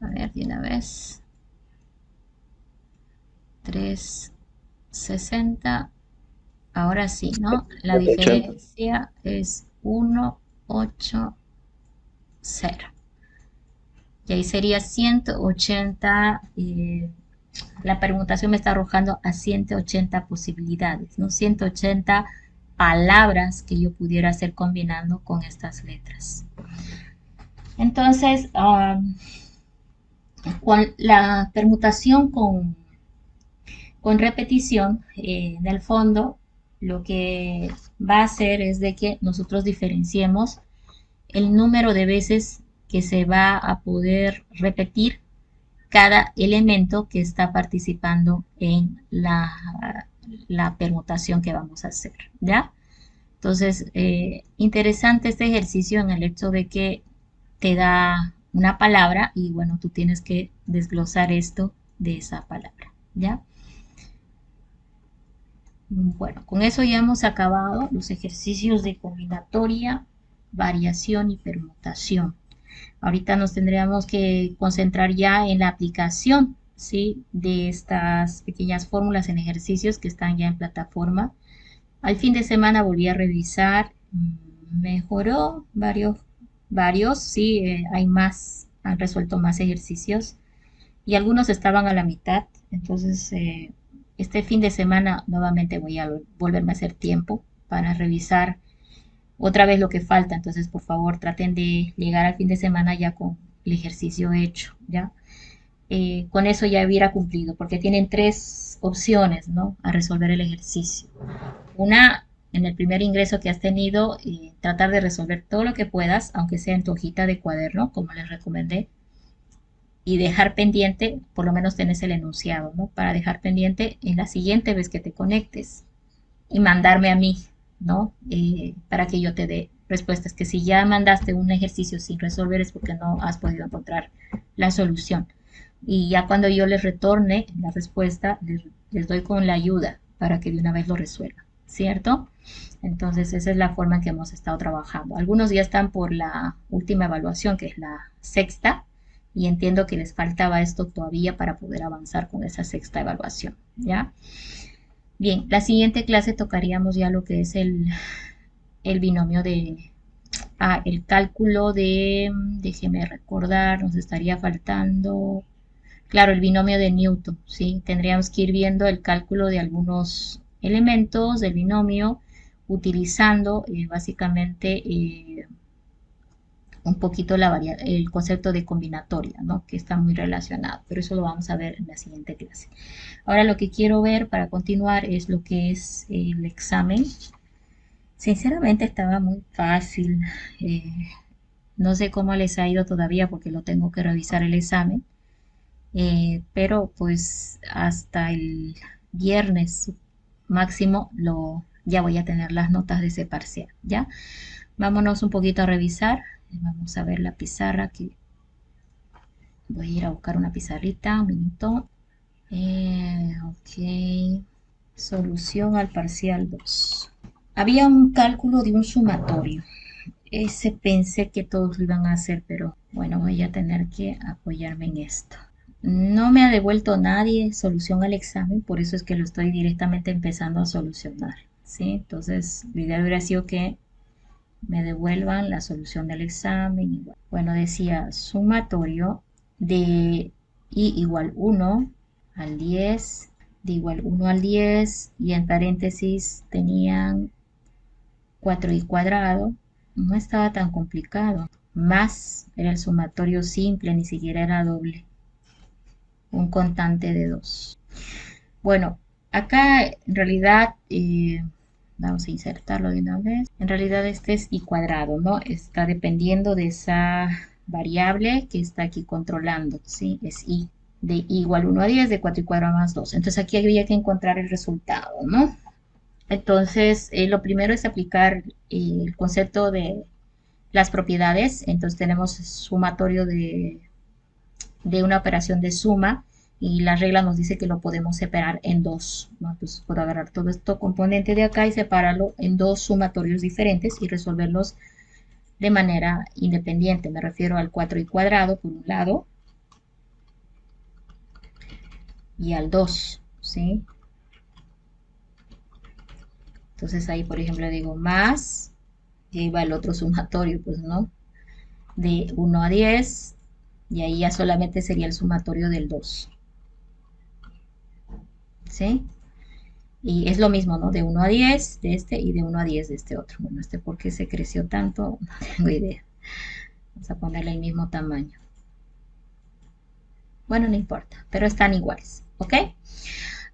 a ver, de una vez, 360. Ahora sí, ¿no? La 80. diferencia es 180. Y ahí sería 180. La permutación me está arrojando a 180 posibilidades, ¿no? 180 palabras que yo pudiera hacer combinando con estas letras. Entonces, con la permutación con repetición, en el fondo, lo que va a hacer es de que nosotros diferenciemos el número de veces que se va a poder repetir cada elemento que está participando en la permutación que vamos a hacer, ¿ya? Entonces, interesante este ejercicio en el hecho de que te da una palabra y bueno, tú tienes que desglosar esto de esa palabra, ¿ya? Bueno, con eso ya hemos acabado los ejercicios de combinatoria, variación y permutación. Ahorita nos tendríamos que concentrar ya en la aplicación, ¿sí? De estas pequeñas fórmulas en ejercicios que están ya en plataforma. Al fin de semana volví a revisar, mejoró varios, sí, hay más, han resuelto más ejercicios y algunos estaban a la mitad. Entonces, este fin de semana nuevamente voy a volverme a hacer tiempo para revisar otra vez lo que falta. Entonces, por favor, traten de llegar al fin de semana ya con el ejercicio hecho, ¿ya? Con eso ya hubiera cumplido, porque tienen tres opciones, ¿no? A resolver el ejercicio. Una, en el primer ingreso que has tenido, tratar de resolver todo lo que puedas, aunque sea en tu hojita de cuaderno, como les recomendé, y dejar pendiente, por lo menos tenés el enunciado, ¿no? Para dejar pendiente en la siguiente vez que te conectes y mandarme a mí, ¿no? Para que yo te dé respuestas, que si ya mandaste un ejercicio sin resolver es porque no has podido encontrar la solución. Y ya cuando yo les retorne la respuesta, les doy con la ayuda para que de una vez lo resuelvan, ¿cierto? Entonces esa es la forma en que hemos estado trabajando. Algunos ya están por la última evaluación, que es la sexta, y entiendo que les faltaba esto todavía para poder avanzar con esa sexta evaluación, ¿ya? Bien, la siguiente clase tocaríamos ya lo que es el binomio de, el cálculo de, déjeme recordar, nos estaría faltando, claro, el binomio de Newton, ¿sí? Tendríamos que ir viendo el cálculo de algunos elementos del binomio utilizando básicamente un poquito el concepto de combinatoria, ¿no? Que está muy relacionado, pero eso lo vamos a ver en la siguiente clase. Ahora lo que quiero ver para continuar es lo que es el examen. Sinceramente estaba muy fácil. eh, no sé cómo les ha ido todavía porque lo tengo que revisar el examen. Pero pues hasta el viernes máximo ya voy a tener las notas de ese parcial, ¿ya? Vámonos un poquito a revisar. Vamos a ver la pizarra que voy a ir a buscar una pizarrita, un minuto. Ok. Solución al parcial 2. Había un cálculo de un sumatorio. Ese pensé que todos lo iban a hacer, pero bueno, voy a tener que apoyarme en esto. No me ha devuelto nadie solución al examen, por eso es que lo estoy directamente empezando a solucionar, ¿sí? Entonces, la idea hubiera sido que me devuelvan la solución del examen. Bueno, decía sumatorio de i igual 1 al 10, de igual 1 al 10, y en paréntesis tenían 4i cuadrado. No estaba tan complicado. Más era el sumatorio simple, ni siquiera era doble. Un constante de 2. Bueno, acá en realidad vamos a insertarlo de una vez. En realidad este es i cuadrado, ¿no? Está dependiendo de esa variable que está aquí controlando, ¿sí? Es i. De i igual 1 a 10, de 4i cuadrado más 2. Entonces aquí había que encontrar el resultado, ¿no? Entonces, lo primero es aplicar el concepto de las propiedades. Entonces tenemos sumatorio de una operación de suma y la regla nos dice que lo podemos separar en dos, ¿no? Entonces puedo agarrar todo esto componente de acá y separarlo en dos sumatorios diferentes y resolverlos de manera independiente. Me refiero al 4i cuadrado por un lado y al 2, ¿sí? Entonces ahí, por ejemplo, digo más, y ahí va el otro sumatorio, pues, ¿no? De 1 a 10, y ahí ya solamente sería el sumatorio del 2, ¿sí? Y es lo mismo, ¿no? De 1 a 10 de este y de 1 a 10 de este otro. Bueno, este por qué se creció tanto, no tengo idea. Vamos a ponerle el mismo tamaño. Bueno, no importa, pero están iguales, ¿ok?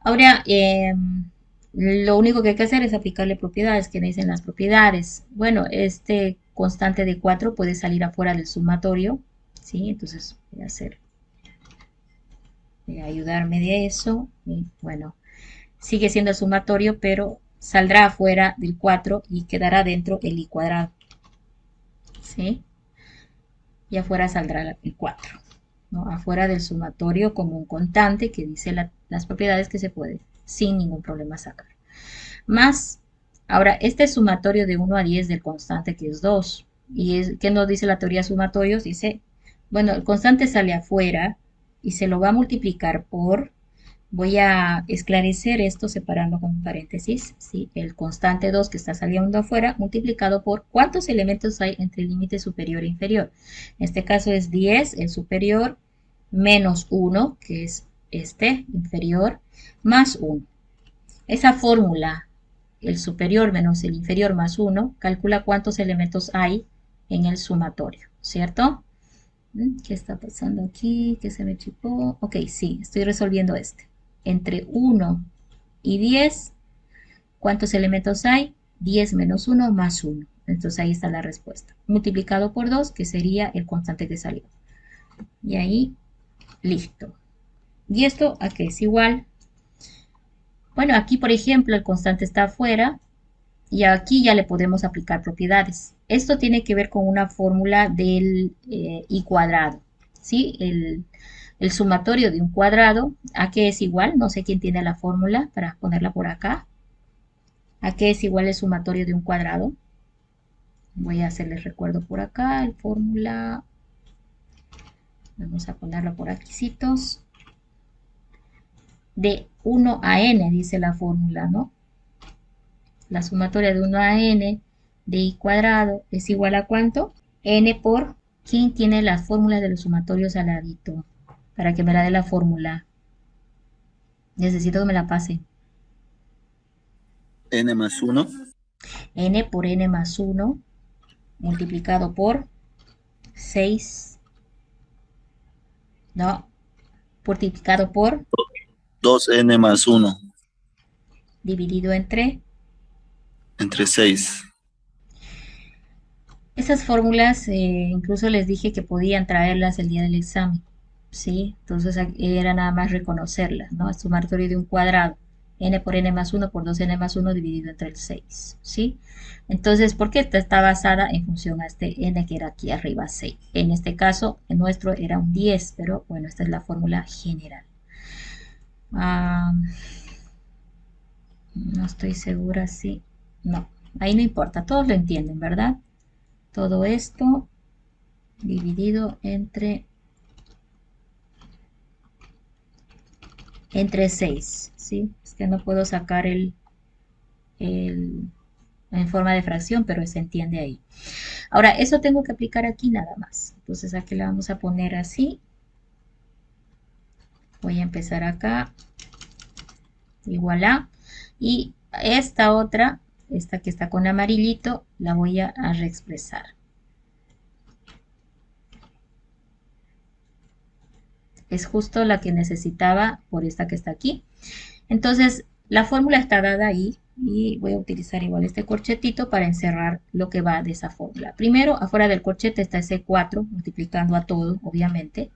Ahora, lo único que hay que hacer es aplicarle propiedades. ¿Qué dicen las propiedades? Bueno, este constante de 4 puede salir afuera del sumatorio, ¿sí? Entonces voy a hacer, voy a ayudarme de eso. Y bueno, sigue siendo el sumatorio, pero saldrá afuera del 4 y quedará dentro el i cuadrado, ¿sí? Y afuera saldrá el 4, ¿no? Afuera del sumatorio como un constante que dice las propiedades que se puede sin ningún problema sacar. Más, ahora, este sumatorio de 1 a 10 del constante que es 2. ¿Y qué nos dice la teoría de sumatorios? Dice, bueno, el constante sale afuera y se lo va a multiplicar por. Voy a esclarecer esto separando con un paréntesis, ¿sí? El constante 2 que está saliendo afuera multiplicado por cuántos elementos hay entre el límite superior e inferior. En este caso es 10, el superior, menos 1, que es este inferior, más 1. Esa fórmula, el superior menos el inferior más 1, calcula cuántos elementos hay en el sumatorio, ¿cierto? ¿Qué está pasando aquí? ¿Qué se me chipó? Ok, sí, estoy resolviendo este. Entre 1 y 10, ¿cuántos elementos hay? 10 menos 1 más 1. Entonces ahí está la respuesta. Multiplicado por 2, que sería el constante que salió. Y ahí, listo. ¿Y esto a qué es igual? Bueno, aquí por ejemplo el constante está afuera y aquí ya le podemos aplicar propiedades. Esto tiene que ver con una fórmula del i cuadrado, ¿sí? El sumatorio de un cuadrado, ¿a qué es igual? No sé quién tiene la fórmula para ponerla por acá. ¿A qué es igual el sumatorio de un cuadrado? Voy a hacerles recuerdo por acá, el fórmula, vamos a ponerla por aquí, de 1 a n, dice la fórmula, ¿no? La sumatoria de 1 a n de i cuadrado es igual a ¿cuánto? N por, ¿quién tiene las fórmulas de los sumatorios al ladito? Para que me la dé la fórmula. Necesito que me la pase. N más 1. N por n más 1 multiplicado por 6. No, multiplicado por 2N más 1. dividido entre. Entre 6. Esas fórmulas incluso les dije que podían traerlas el día del examen, ¿sí? Entonces era nada más reconocerlas, ¿no? El sumatorio de un cuadrado n por n más 1 por 2n más 1 dividido entre el 6, ¿sí? Entonces, ¿por qué esta está basada en función a este n que era aquí arriba, 6? En este caso, el nuestro era un 10, pero bueno, esta es la fórmula general. No estoy segura si... No, ahí no importa, todos lo entienden, ¿verdad? Todo esto dividido entre 6, ¿sí? Es que no puedo sacar el en forma de fracción, pero se entiende ahí. Ahora, eso tengo que aplicar aquí nada más. Entonces aquí la vamos a poner así. Voy a empezar acá. Igual a. Y esta otra, esta que está con amarillito, la voy a reexpresar. Es justo la que necesitaba por esta que está aquí. Entonces, la fórmula está dada ahí y voy a utilizar igual este corchetito para encerrar lo que va de esa fórmula. Primero, afuera del corchete está ese 4, multiplicando a todo, obviamente,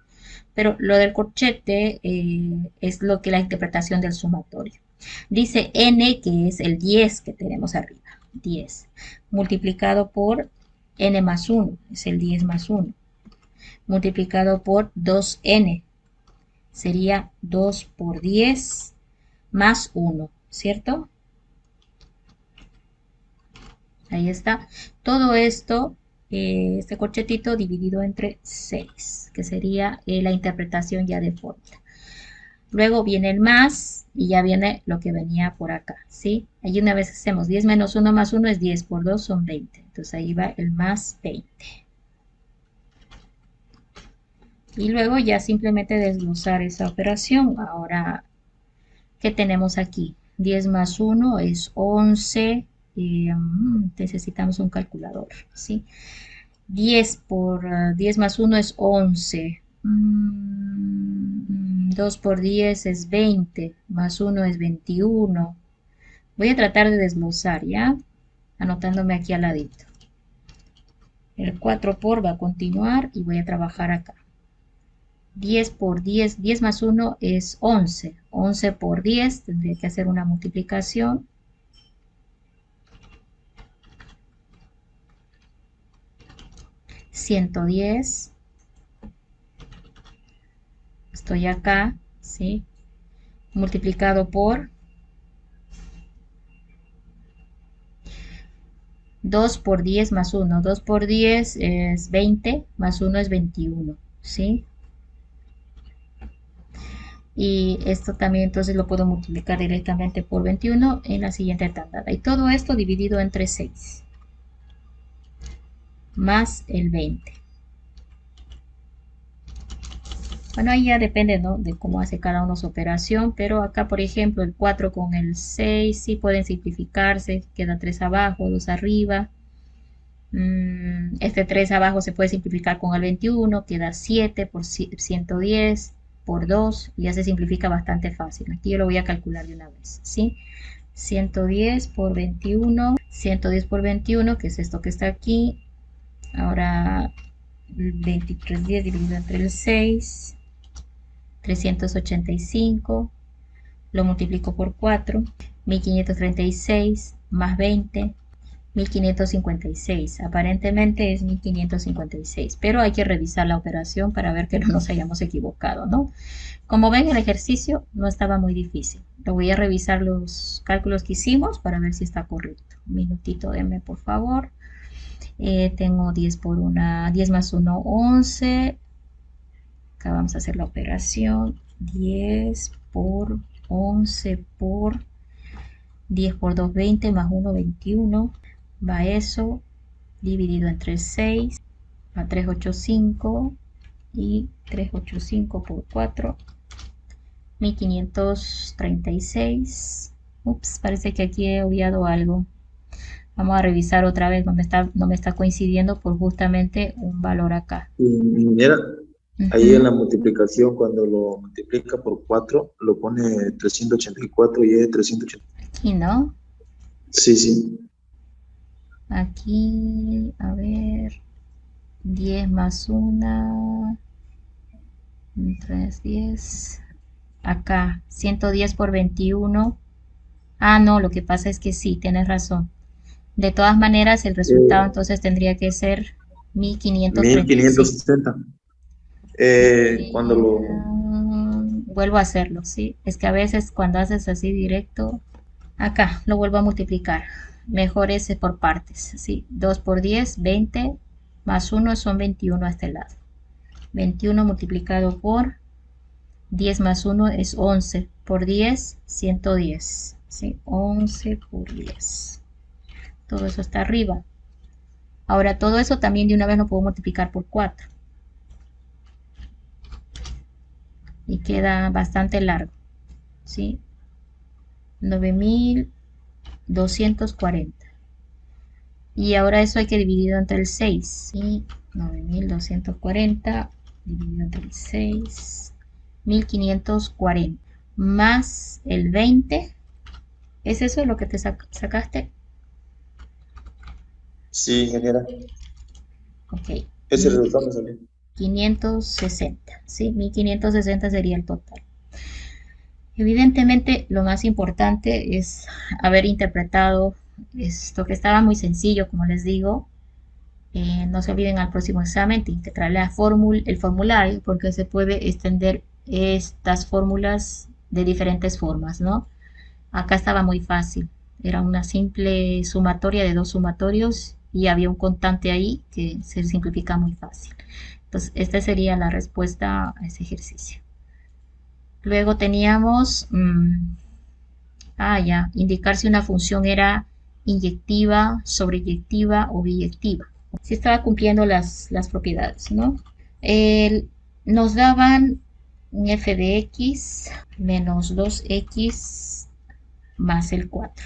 pero lo del corchete es lo que la interpretación del sumatorio. Dice n, que es el 10 que tenemos arriba, 10, multiplicado por n más 1, es el 10 más 1, multiplicado por 2n, sería 2 por 10 más 1, ¿cierto? Ahí está. Todo esto, este corchetito dividido entre 6, que sería la interpretación ya de fórmula. Luego viene el más y ya viene lo que venía por acá, ¿sí? Ahí una vez hacemos 10 menos 1 más 1 es 10, por 2 son 20. Entonces ahí va el más 20. Y luego ya simplemente desglosar esa operación. Ahora, ¿qué tenemos aquí? 10 más 1 es 11. Necesitamos un calculador, ¿sí? 10 por 10 más 1 es 11. 2 por 10 es 20, más 1 es 21. Voy a tratar de desglosar, ¿ya? Anotándome aquí al ladito. El 4 por va a continuar y voy a trabajar acá. 10 por 10, 10 más 1 es 11. 11 por 10, tendría que hacer una multiplicación. 110. Estoy acá, ¿sí? Multiplicado por 2 por 10 más 1. 2 por 10 es 20, más 1 es 21, ¿sí? Y esto también entonces lo puedo multiplicar directamente por 21 en la siguiente tanda. Y todo esto dividido entre 6, más el 20. Bueno, ahí ya depende, ¿no?, de cómo hace cada uno su operación, pero acá, por ejemplo, el 4 con el 6 sí pueden simplificarse, queda 3 abajo, 2 arriba. Este 3 abajo se puede simplificar con el 21, queda 7 por 110 por 2, y ya se simplifica bastante fácil. Aquí yo lo voy a calcular de una vez, ¿sí? 110 por 21, 110 por 21, que es esto que está aquí. Ahora 2310 dividido entre el 6, 385, lo multiplico por 4, 1536 más 20, 1556. Aparentemente es 1556, pero hay que revisar la operación para ver que no nos hayamos equivocado, ¿no? Como ven, el ejercicio no estaba muy difícil. Lo voy a revisar los cálculos que hicimos para ver si está correcto. Un minutito, denme por favor. Tengo 10 por 1, 10 más 1, 11. Acá vamos a hacer la operación. 10 por 11 por 10 por 2, 20, más 1, 21. Va eso, dividido entre 6, va 385 y 385 por 4, 1536. Ups, parece que aquí he obviado algo. Vamos a revisar otra vez, no me está coincidiendo por justamente un valor acá. Y mira, ahí en la multiplicación, cuando lo multiplica por 4, lo pone 384 y es 380. Aquí, ¿no? Sí, sí. Aquí, a ver, 10 más 1, 3, 10. Acá, 110 por 21 Ah, no, lo que pasa es que sí, tienes razón. De todas maneras, el resultado Eh, entonces tendría que ser mil quinientos mil treinta y quinientos cinco. sesenta. Cuando lo... Vuelvo a hacerlo, ¿sí? Es que a veces cuando haces así directo, acá lo vuelvo a multiplicar. Mejor ese por partes, ¿sí? 2 por 10, 20, más uno son 21 a este lado. 21 multiplicado por 10 más uno es 11. Por 10, 110, ¿sí? 11 por 10. Todo eso está arriba. Ahora todo eso también de una vez lo puedo multiplicar por 4 y queda bastante largo, ¿sí? 9240. Y ahora eso hay que dividirlo entre el 6, ¿sí? 9240 dividido entre el 6, 1540. Más el 20, ¿es eso lo que te sacaste? Sí, ingeniera. Ok, Ese resultado me salió. 1560, ¿sí? 1560 sería el total. Evidentemente, lo más importante es haber interpretado esto que estaba muy sencillo, como les digo. No se olviden al próximo examen que traer el formulario porque se puede extender estas fórmulas de diferentes formas, ¿no? Acá estaba muy fácil. Era una simple sumatoria de dos sumatorios y había un constante ahí que se simplifica muy fácil. Entonces, esta sería la respuesta a ese ejercicio. Luego teníamos, ya, indicar si una función era inyectiva, sobreyectiva o biyectiva. Si estaba cumpliendo las propiedades, ¿no? El- Nos daban un f de x menos 2x más el 4.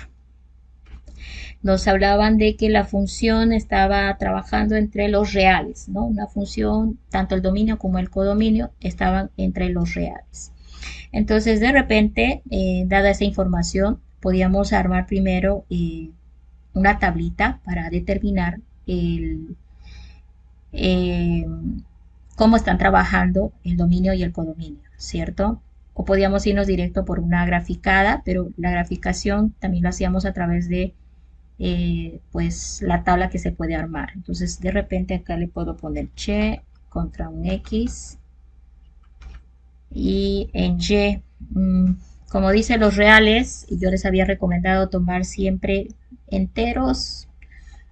Nos hablaban de que la función estaba trabajando entre los reales, ¿no? Una función, tanto el dominio como el codominio estaban entre los reales. Entonces, de repente, dada esa información, podíamos armar primero una tablita para determinar eh, cómo están trabajando el dominio y el codominio, ¿cierto? O podíamos irnos directo por una graficada, pero la graficación también lo hacíamos a través de pues la tabla que se puede armar. Entonces de repente acá le puedo poner che contra un x y en y, como dicen los reales, yo les había recomendado tomar siempre enteros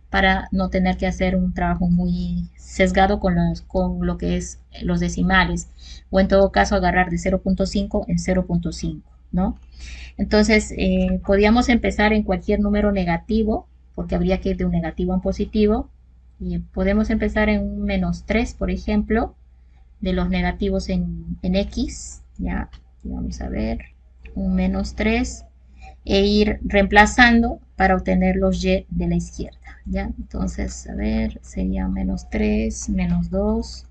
para no tener que hacer un trabajo muy sesgado con lo que es los decimales, o en todo caso agarrar de 0.5 en 0.5, ¿no? Entonces, podíamos empezar en cualquier número negativo, porque habría que ir de un negativo a un positivo, y podemos empezar en un menos 3, por ejemplo, de los negativos en x, ya, vamos a ver, un menos 3 e ir reemplazando para obtener los y de la izquierda, ¿ya? Entonces, a ver, sería menos 3 menos 2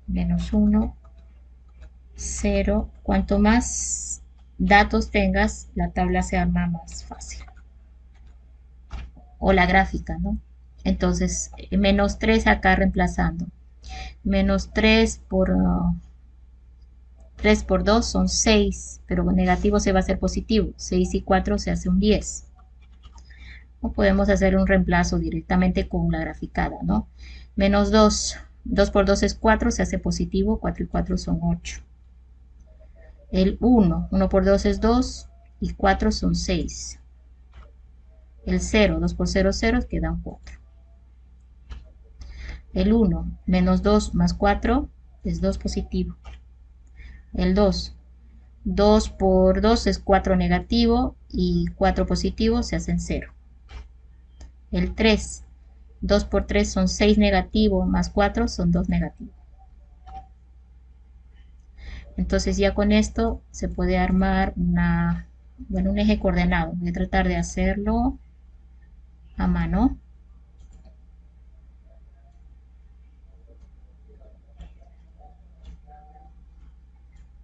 menos 1 0. Cuanto más datos tengas, la tabla se arma más fácil. O la gráfica, ¿no? Entonces, menos 3 acá reemplazando. Menos 3 por 2 son 6, pero negativo se va a hacer positivo. 6 y 4 se hace un 10. O podemos hacer un reemplazo directamente con la graficada, ¿no? Menos 2, 2 por 2 es 4, se hace positivo, 4 y 4 son 8. El 1 por 2 es 2 y 4 son 6. El 0, 2 por 0, 0, quedan 4. El 1 menos 2 más 4 es 2 positivo. El 2, 2 por 2 es 4 negativo y 4 positivo se hacen 0. El 3, 2 por 3 son 6 negativo más 4 son 2 negativo. Entonces ya con esto se puede armar un eje coordenado. Voy a tratar de hacerlo a mano.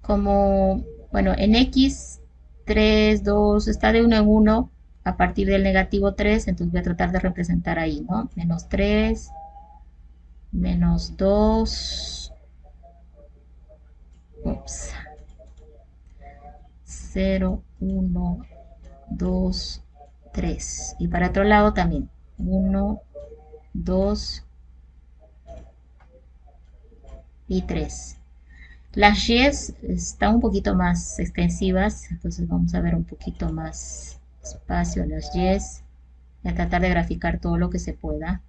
Como, bueno, en x, 3 2 está de uno en uno a partir del negativo 3, entonces voy a tratar de representar ahí, ¿no? Menos 3, menos 2, ups, 0, 1, 2, 3. Y para otro lado también. 1, 2 y 3. Las Y están un poquito más extensivas, entonces vamos a ver un poquito más espacio a las Y y a tratar de graficar todo lo que se pueda.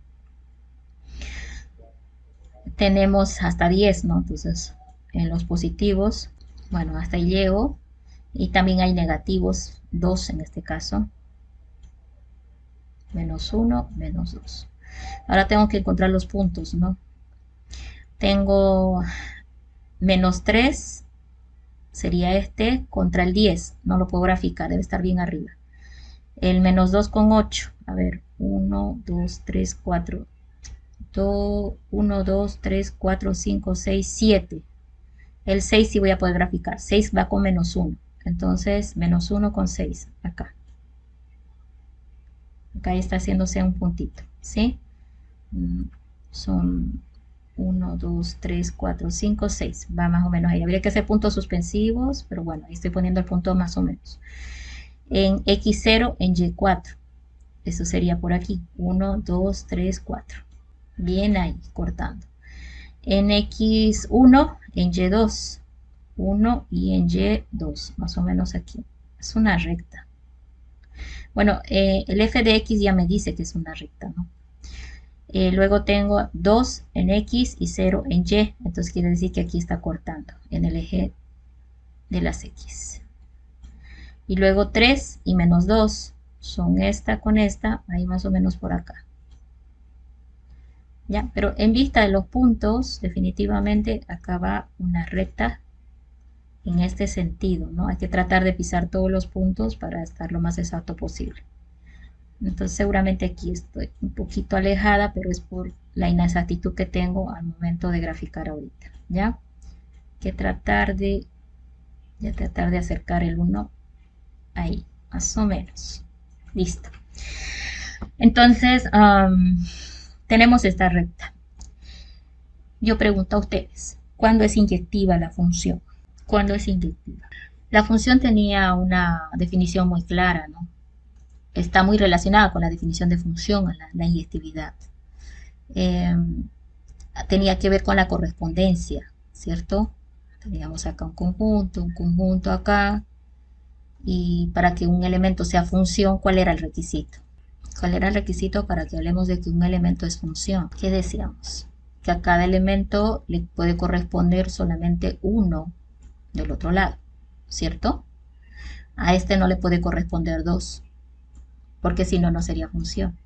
Tenemos hasta 10, ¿no? Entonces, en los positivos, bueno, hasta ahí llego. Y también hay negativos, 2 en este caso. Menos 1, menos 2. Ahora tengo que encontrar los puntos, ¿no? Tengo menos 3, sería este, contra el 10. No lo puedo graficar, debe estar bien arriba. El menos 2 con 8. A ver, 1, 2, 3, 4. 1, 2, 3, 4, 5, 6, 7. El 6 sí voy a poder graficar. 6 va con menos 1. Entonces, menos 1 con 6. Acá. Acá está haciéndose un puntito. ¿Sí? Son 1, 2, 3, 4, 5, 6. Va más o menos ahí. Habría que hacer puntos suspensivos, pero bueno, ahí estoy poniendo el punto más o menos. En X0, en Y4. Eso sería por aquí. 1, 2, 3, 4. Bien ahí, cortando. En X1, en Y2. 1 y en Y2, más o menos aquí. Es una recta. Bueno, el f de x ya me dice que es una recta, ¿no? Luego tengo 2 en X y 0 en Y. Entonces quiere decir que aquí está cortando en el eje de las X. Y luego 3 y menos 2 son esta con esta, ahí más o menos por acá. ¿Ya? Pero en vista de los puntos, definitivamente acá va una recta en este sentido, ¿no? Hay que tratar de pisar todos los puntos para estar lo más exacto posible. Entonces seguramente aquí estoy un poquito alejada, pero es por la inexactitud que tengo al momento de graficar ahorita, ¿ya? Hay que tratar de acercar el 1 ahí, más o menos. Listo. Entonces, tenemos esta recta. Yo pregunto a ustedes, ¿cuándo es inyectiva la función? ¿Cuándo es inyectiva? La función tenía una definición muy clara, ¿no? Está muy relacionada con la definición de función, la inyectividad. Tenía que ver con la correspondencia, ¿cierto? Teníamos acá un conjunto acá, y para que un elemento sea función, ¿cuál era el requisito? ¿Cuál era el requisito para que hablemos de que un elemento es función? ¿Qué decíamos? Que a cada elemento le puede corresponder solamente uno del otro lado, ¿cierto? A este no le puede corresponder dos, porque si no, no sería función.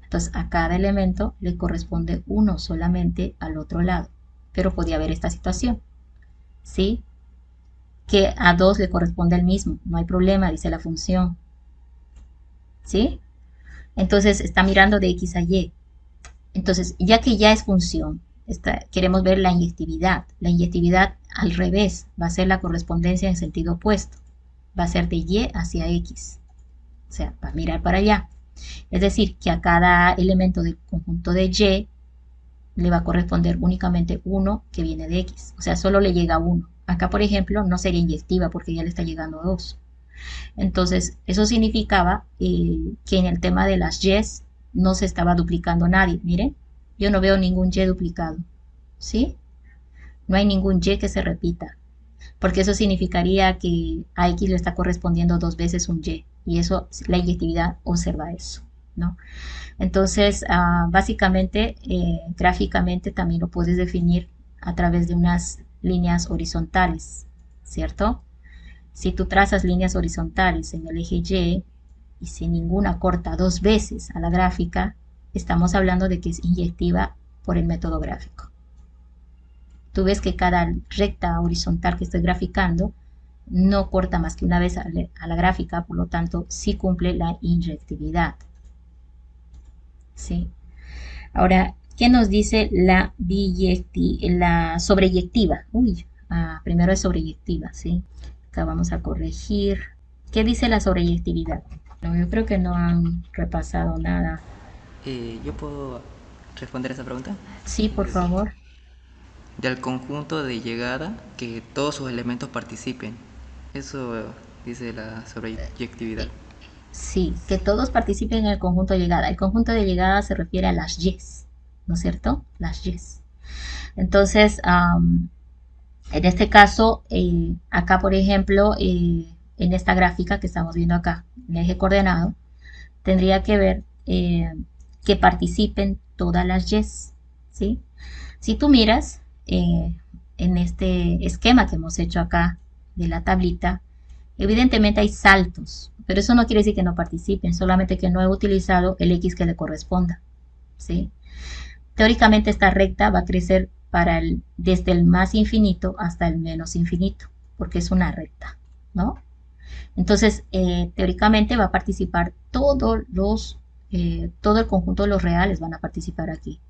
Entonces, a cada elemento le corresponde uno solamente al otro lado. Pero podía haber esta situación, ¿sí? Que a dos le corresponde el mismo. No hay problema, dice la función. ¿Sí? Entonces, está mirando de X a Y. Entonces, ya que ya es función, queremos ver la inyectividad. La inyectividad al revés va a ser la correspondencia en sentido opuesto. Va a ser de Y hacia X. O sea, va a mirar para allá. Es decir, que a cada elemento del conjunto de Y le va a corresponder únicamente uno que viene de X. O sea, solo le llega uno. Acá, por ejemplo, no sería inyectiva porque ya le está llegando 2. Entonces, eso significaba que en el tema de las Y's no se estaba duplicando nadie. Miren, yo no veo ningún Y duplicado. ¿Sí? No hay ningún Y que se repita. Porque eso significaría que a X le está correspondiendo 2 veces un Y. Y eso, la inyectividad observa eso, ¿no? Entonces, básicamente, gráficamente también lo puedes definir a través de unas líneas horizontales, ¿cierto? Si tú trazas líneas horizontales en el eje y si ninguna corta 2 veces a la gráfica, estamos hablando de que es inyectiva por el método gráfico. Tú ves que cada recta horizontal que estoy graficando no corta más que una vez a la gráfica, por lo tanto, sí cumple la inyectividad. ¿Sí? Ahora, ¿qué nos dice la sobreyectiva? Primero es sobreyectiva, ¿sí? Acá vamos a corregir. ¿Qué dice la sobreyectividad? No, yo creo que no han repasado nada. ¿Yo puedo responder esa pregunta? Sí, por favor. Del conjunto de llegada, que todos sus elementos participen. Eso dice la sobreyectividad. Sí, que todos participen en el conjunto de llegada. El conjunto de llegada se refiere a las yes, ¿no es cierto? Las yes. Entonces, en este caso, acá por ejemplo, en esta gráfica que estamos viendo acá, en el eje coordenado, tendría que ver que participen todas las yes, ¿sí? Si tú miras en este esquema que hemos hecho acá de la tablita, evidentemente hay saltos, pero eso no quiere decir que no participen, solamente que no he utilizado el X que le corresponda, ¿sí? Teóricamente esta recta va a crecer desde el más infinito hasta el menos infinito, porque es una recta, ¿no? Entonces, teóricamente va a participar todo el conjunto de los reales van a participar aquí,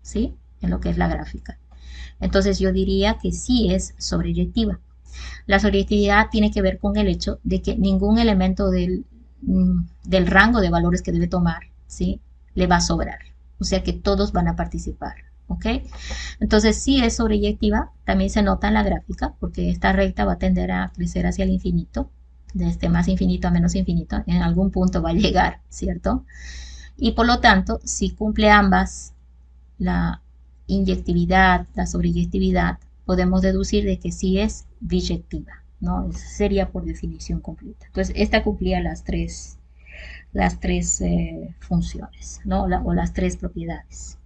¿sí? En lo que es la gráfica. Entonces yo diría que sí es sobreyectiva. La sobreyectividad tiene que ver con el hecho de que ningún elemento del rango de valores que debe tomar, ¿sí? Le va a sobrar. O sea que todos van a participar, ¿ok? Entonces sí es sobreyectiva, también se nota en la gráfica, porque esta recta va a tender a crecer hacia el infinito, desde más infinito a menos infinito, en algún punto va a llegar, ¿cierto? Y por lo tanto, si cumple ambas, la inyectividad, la sobreyectividad, podemos deducir de que sí es biyectiva, ¿no? Esa sería por definición completa. Entonces, esta cumplía las tres funciones, ¿no? O las tres propiedades.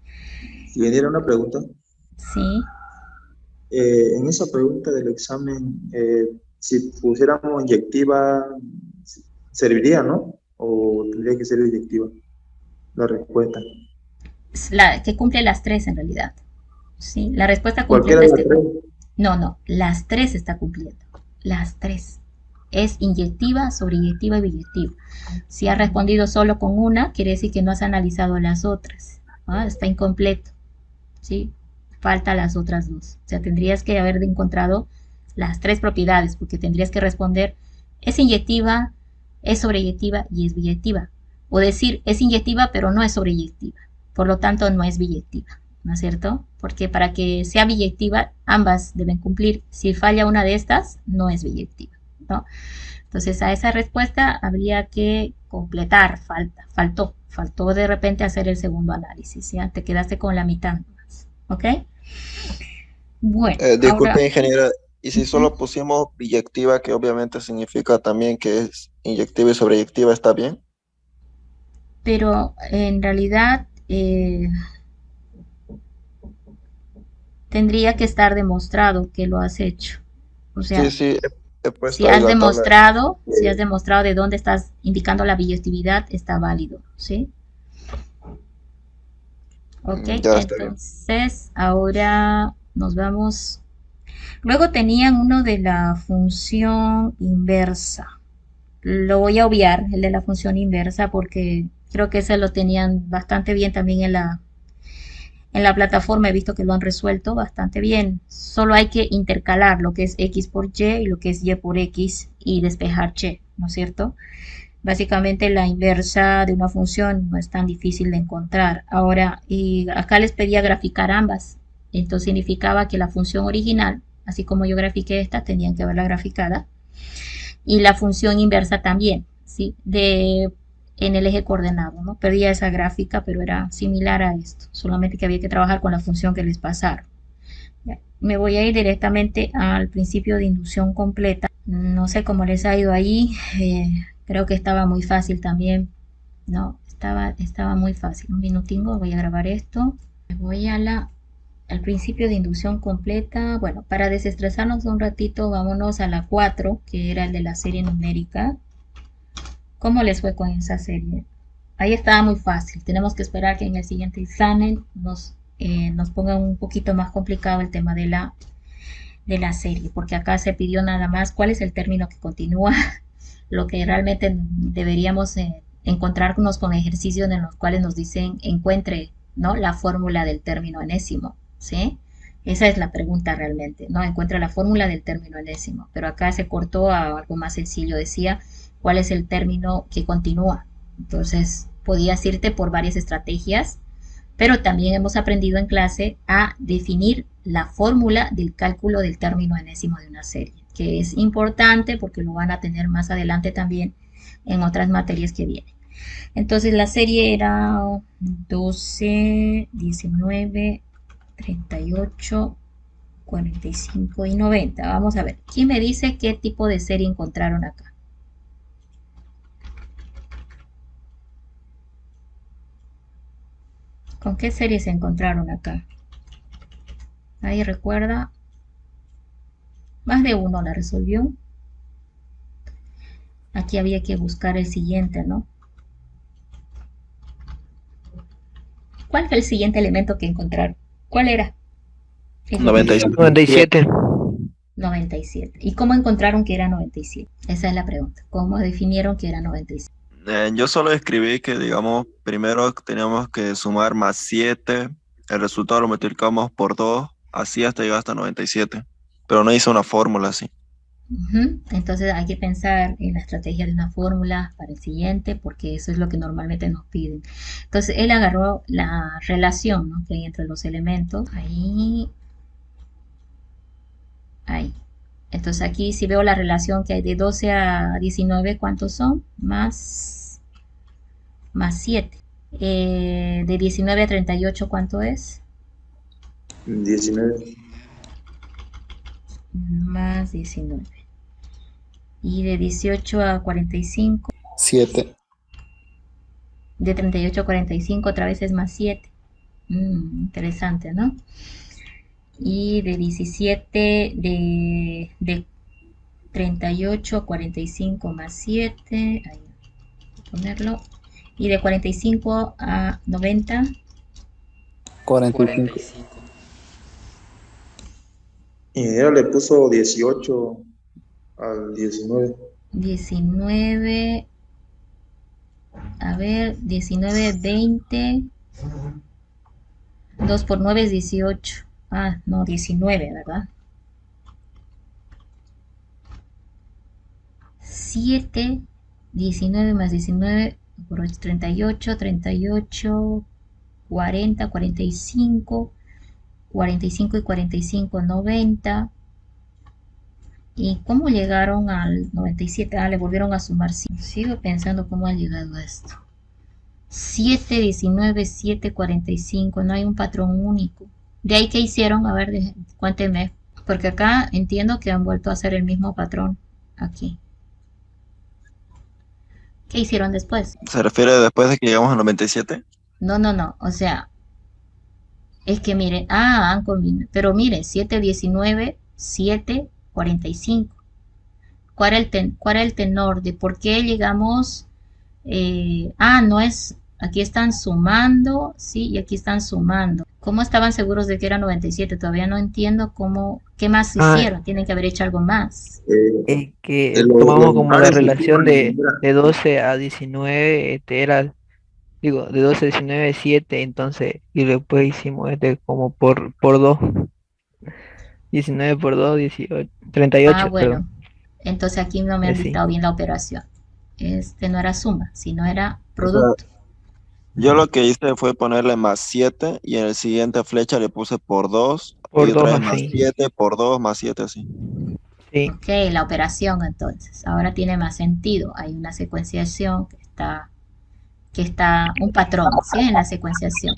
Si viniera una pregunta, Sí, en esa pregunta del examen, si pusiéramos inyectiva, ¿serviría, no? ¿O tendría que ser inyectiva la respuesta? la que cumple las tres en realidad. ¿Sí? La respuesta Cualquiera completa de es las que tres. no, las tres está cumpliendo. Las tres. Es inyectiva, sobreyectiva y biyectiva. Si has respondido solo con una, quiere decir que no has analizado las otras. ¿Ah? Está incompleto. ¿Sí? Falta las otras dos. O sea, tendrías que haber encontrado las tres propiedades, porque tendrías que responder, es inyectiva, es sobreyectiva y es biyectiva. O decir, es inyectiva pero no es sobreyectiva. Por lo tanto, no es biyectiva. ¿No es cierto? Porque para que sea biyectiva, ambas deben cumplir. Si falla una de estas, no es biyectiva, ¿no? Entonces, a esa respuesta habría que completar, faltó de repente hacer el segundo análisis, ¿ya? Te quedaste con la mitad más, ¿ok? Bueno, ahora, Disculpe, ingeniera, y si uh-huh. solo pusimos biyectiva, que obviamente significa también que es inyectiva y sobreyectiva, ¿está bien? Pero en realidad tendría que estar demostrado que lo has hecho. O Sí, sea, sí, he si puesto ahí has la tabla. demostrado, si has demostrado de dónde estás indicando la biyectividad, está válido, ¿sí? Ok, Ya está bien. entonces ahora nos vamos. Luego tenían uno de la función inversa. Lo voy a obviar, el de la función inversa, porque creo que ese lo tenían bastante bien también en la plataforma. He visto que lo han resuelto bastante bien. Solo hay que intercalar lo que es x por y y lo que es y por x y despejar y, ¿no es cierto? Básicamente la inversa de una función no es tan difícil de encontrar. Ahora, y acá les pedía graficar ambas. Entonces significaba que la función original, así como yo grafiqué esta, tenían que verla graficada. Y la función inversa también, ¿sí? En el eje coordenado, ¿no? Perdía esa gráfica, pero era similar a esto. Solamente que había que trabajar con la función que les pasaron. Ya. Me voy a ir directamente al principio de inducción completa. No sé cómo les ha ido ahí. Creo que estaba muy fácil también. No, estaba muy fácil. Un minutingo, voy a grabar esto. Me voy al principio de inducción completa. Bueno, para desestresarnos un ratito, vámonos a la 4, que era el de la serie numérica. ¿Cómo les fue con esa serie? Ahí estaba muy fácil. Tenemos que esperar que en el siguiente examen nos pongan un poquito más complicado el tema de la serie, porque acá se pidió nada más cuál es el término que continúa, lo que realmente deberíamos encontrarnos con ejercicios en los cuales nos dicen encuentre, ¿no? La fórmula del término enésimo, ¿sí? Esa es la pregunta realmente, ¿no? Encuentra la fórmula del término enésimo, pero acá se cortó a algo más sencillo, decía cuál es el término que continúa. Entonces, podías irte por varias estrategias, pero también hemos aprendido en clase a definir la fórmula del cálculo del término enésimo de una serie. que es importante porque lo van a tener más adelante también en otras materias que vienen. Entonces la serie era 12, 19, 38, 45 y 90. Vamos a ver, ¿quién me dice qué tipo de serie encontraron acá? ¿Con qué serie se encontraron acá? ¿Nadie recuerda? Más de uno la resolvió. Aquí había que buscar el siguiente, ¿no? ¿Cuál fue el siguiente elemento que encontraron? ¿Cuál era? El 97. 97. 97. ¿Y cómo encontraron que era 97? Esa es la pregunta. ¿Cómo definieron que era 97? Yo solo escribí que, digamos, primero teníamos que sumar más 7, el resultado lo multiplicamos por 2, así hasta llegar hasta 97, pero no hice una fórmula así. Entonces hay que pensar en la estrategia de una fórmula para el siguiente, porque eso es lo que normalmente nos piden. Entonces él agarró la relación, ¿no?, que hay entre los elementos. Ahí. Entonces aquí si veo la relación que hay de 12 a 19, ¿cuántos son? Más 7. De 19 a 38, ¿cuánto es? 19. Más 19. Y de 18 a 45. 7. De 38 a 45 otra vez es más 7. Interesante, ¿no? Y de 17, de 38 a 45 más 7. Ahí, voy a ponerlo. Y de 45 a 90. 45. Ingeniero le puso 18 al 19. 19. A ver, 19, 20. 2 por 9 es 18. Ah, no, 19, ¿verdad? 7, 19 más 19 por 8, 38, 38, 40, 45, 45 y 45, 90. ¿Y cómo llegaron al 97? Ah, le volvieron a sumar 5. Sigo pensando cómo han llegado a esto. 7, 19, 7, 45. No hay un patrón único. ¿De ahí qué hicieron? A ver, cuénteme. Porque acá entiendo que han vuelto a hacer el mismo patrón. Aquí. ¿Qué hicieron después? ¿Se refiere después de que llegamos al 97? No, no, no. O sea, es que miren. Ah, han combinado. Pero miren, 7, 19, 7, 45. ¿Cuál era el tenor de por qué llegamos? No es. Aquí están sumando, sí, y aquí están sumando. ¿Cómo estaban seguros de que era 97? Todavía no entiendo qué más hicieron. Tienen que haber hecho algo más. Que Los tomamos como la lugares que relación suman, ingeniera. de 12 a 19, era, digo, de 12 a 19, 7, entonces, y después hicimos como por 2, 19 por 2, 18, Ah, 38, bueno. perdón, Entonces aquí no me y han así. dictado bien la operación. Este no era suma, sino era O sea, producto. Yo lo que hice fue ponerle más 7 y en el siguiente flecha le puse por 2 y Por otra 2 vez más así, 7 por 2 más 7 así. sí. Ok, la operación entonces. Ahora tiene más sentido. Hay una secuenciación que está un patrón, ¿sí? En la secuenciación.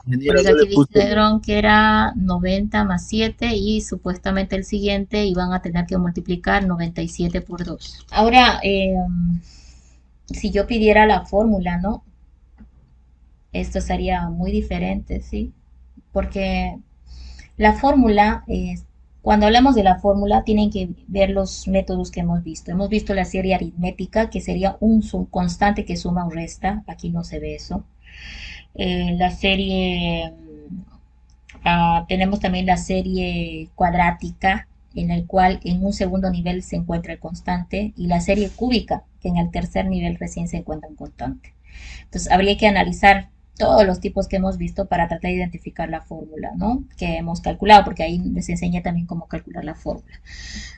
Por Ingeniero, eso yo le aquí puse dijeron que era 90 más 7 y supuestamente el siguiente iban a tener que multiplicar 97 por 2. Ahora, si yo pidiera la fórmula, ¿no? Esto sería muy diferente, ¿sí? Porque la fórmula, cuando hablamos de la fórmula, tienen que ver los métodos que hemos visto. Hemos visto la serie aritmética, que sería un constante que suma o resta. Aquí no se ve eso. La serie, tenemos también la serie cuadrática, en el cual en un segundo nivel se encuentra el constante, y la serie cúbica, que en el tercer nivel recién se encuentra un constante. Entonces, habría que analizar todos los tipos que hemos visto para tratar de identificar la fórmula, ¿no?, que hemos calculado, porque ahí les enseña también cómo calcular la fórmula.